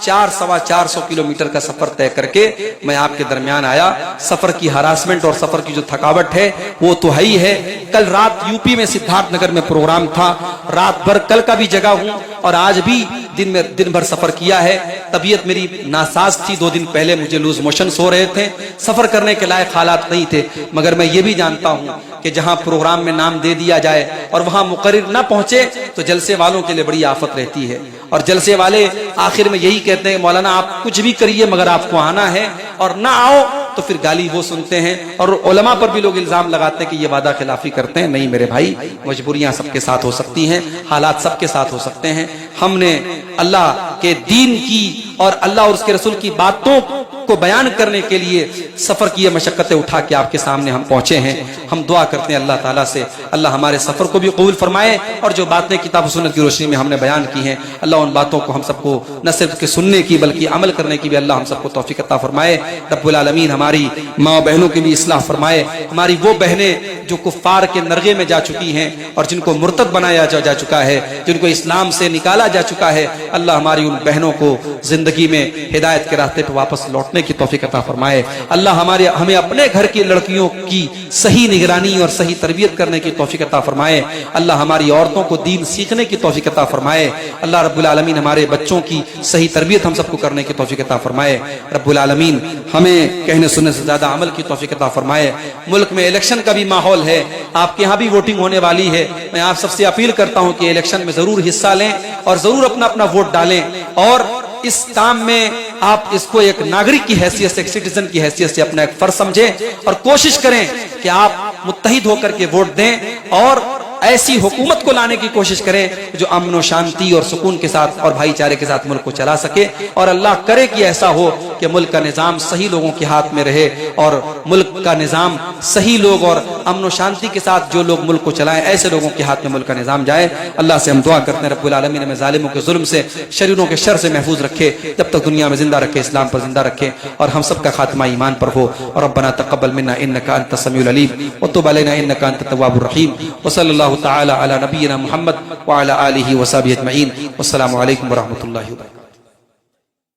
400-450 کلومیٹر کا سفر طے کر کے میں آپ کے درمیان آیا۔ سفر کی ہراسمنٹ اور سفر کی جو تھکاوٹ ہے وہ تو ہے ہی ہے۔ کل رات یوپی میں سدھارتھ نگر میں پروگرام تھا، رات بھر کل کا بھی جگہ ہوں، اور آج بھی دن بھر سفر کیا ہے۔ طبیعت میری ناساز تھی، 2 دن پہلے مجھے لوز موشنز ہو رہے تھے، سفر کرنے کے لائق حالات نہیں تھے، مگر میں یہ بھی جانتا ہوں کہ جہاں پروگرام میں نام دے دیا جائے اور وہاں مقرر نہ پہنچے تو جلسے والوں کے لیے بڑی آفت رہتی ہے، اور جلسے والے آخر میں یہی کہتے ہیں مولانا آپ کچھ بھی کریے مگر آپ کو آنا ہے، اور نہ آؤ تو پھر گالی وہ سنتے ہیں، اور علماء پر بھی لوگ الزام لگاتے ہیں کہ یہ وعدہ خلافی کرتے ہیں۔ نہیں میرے بھائی، مجبوریاں سب کے ساتھ ہو سکتی ہیں، حالات سب کے ساتھ ہو سکتے ہیں۔ ہم نے اللہ کے دین کی اور اللہ اور اس کے رسول کی باتوں کو بیان کرنے کے لیے سفر کی یہ مشقتیں اٹھا کے آپ کے سامنے ہم پہنچے ہیں۔ ہم دعا کرتے ہیں اللہ تعالیٰ سے اللہ ہمارے سفر کو بھی قبول فرمائے، اور جو باتیں کتاب و سنت کی روشنی میں ہم نے بیان کی ہیں اللہ ان باتوں کو ہم سب کو نہ صرف کے سننے کی بلکہ عمل کرنے کی بھی اللہ ہم سب کو توفیق عطا فرمائے۔ رب العالمین ہماری ماں بہنوں کی بھی اصلاح فرمائے، ہماری وہ بہنیں جو کفار کے نرغے میں جا چکی ہیں اور جن کو مرتد بنایا جا چکا ہے، جن کو اسلام سے نکالا جا چکا ہے، اللہ ہماری ان بہنوں کو زندگی میں ہدایت کے راستے پہ واپس لوٹنے کی توفیق عطا فرمائے۔ اللہ ہمیں اپنے گھر کی لڑکیوں کی صحیح نگرانی اور صحیح تربیت کرنے کی توفیق عطا فرمائے۔ اللہ ہماری عورتوں کو دین سیکھنے کی توفیق عطا فرمائے۔ اللہ رب العالمین ہمارے بچوں کی صحیح تربیت ہم سب کو کرنے کی توفیق عطا فرمائے۔ رب العالمین ہمیں کہنے سننے سے زیادہ عمل کی توفیق عطا فرمائے۔ ملک میں الیکشن کا بھی ماحول ہے، آپ کے ہاں بھی ووٹنگ ہونے والی ہے۔ میں آپ سب سے اپیل کرتا ہوں کہ الیکشن میں ضرور حصہ لیں اور ضرور اپنا ووٹ ڈالیں، اور اس کام میں آپ اس کو ایک ناگرک کی حیثیت سے، ایک سٹیزن کی حیثیت سے اپنا ایک فرض سمجھیں، اور کوشش کریں کہ آپ متحد ہو کر کے ووٹ دیں اور ایسی حکومت کو لانے کی کوشش کریں جو امن و شانتی اور سکون کے ساتھ اور بھائی چارے کے ساتھ ملک کو چلا سکے، اور اللہ کرے کہ ایسا ہو کہ ملک کا نظام صحیح لوگوں کے ہاتھ میں رہے، اور ملک کا نظام صحیح لوگ اور امن و شانتی کے ساتھ جو لوگ ملک کو چلائیں ایسے لوگوں کے ہاتھ میں ملک کا نظام جائے۔ اللہ سے ہم دعا کرتے ہیں رب العالمین ہمیں ظالموں کے ظلم سے، شریروں کے شر سے محفوظ رکھے، جب تک دنیا میں زندہ رکھے، اسلام پر زندہ رکھے، اور ہم سب کا خاتمہ ایمان پر ہو۔ اور ربنا تقبل منا انک انت السمیع العلیم وتب علینا انک انت التواب الرحیم، وصلی اللہ تعالی علی نبینا محمد وعلی آلہ وصحبہ اجمعین، والسلام علیکم ورحمۃ اللہ وبرکاتہ۔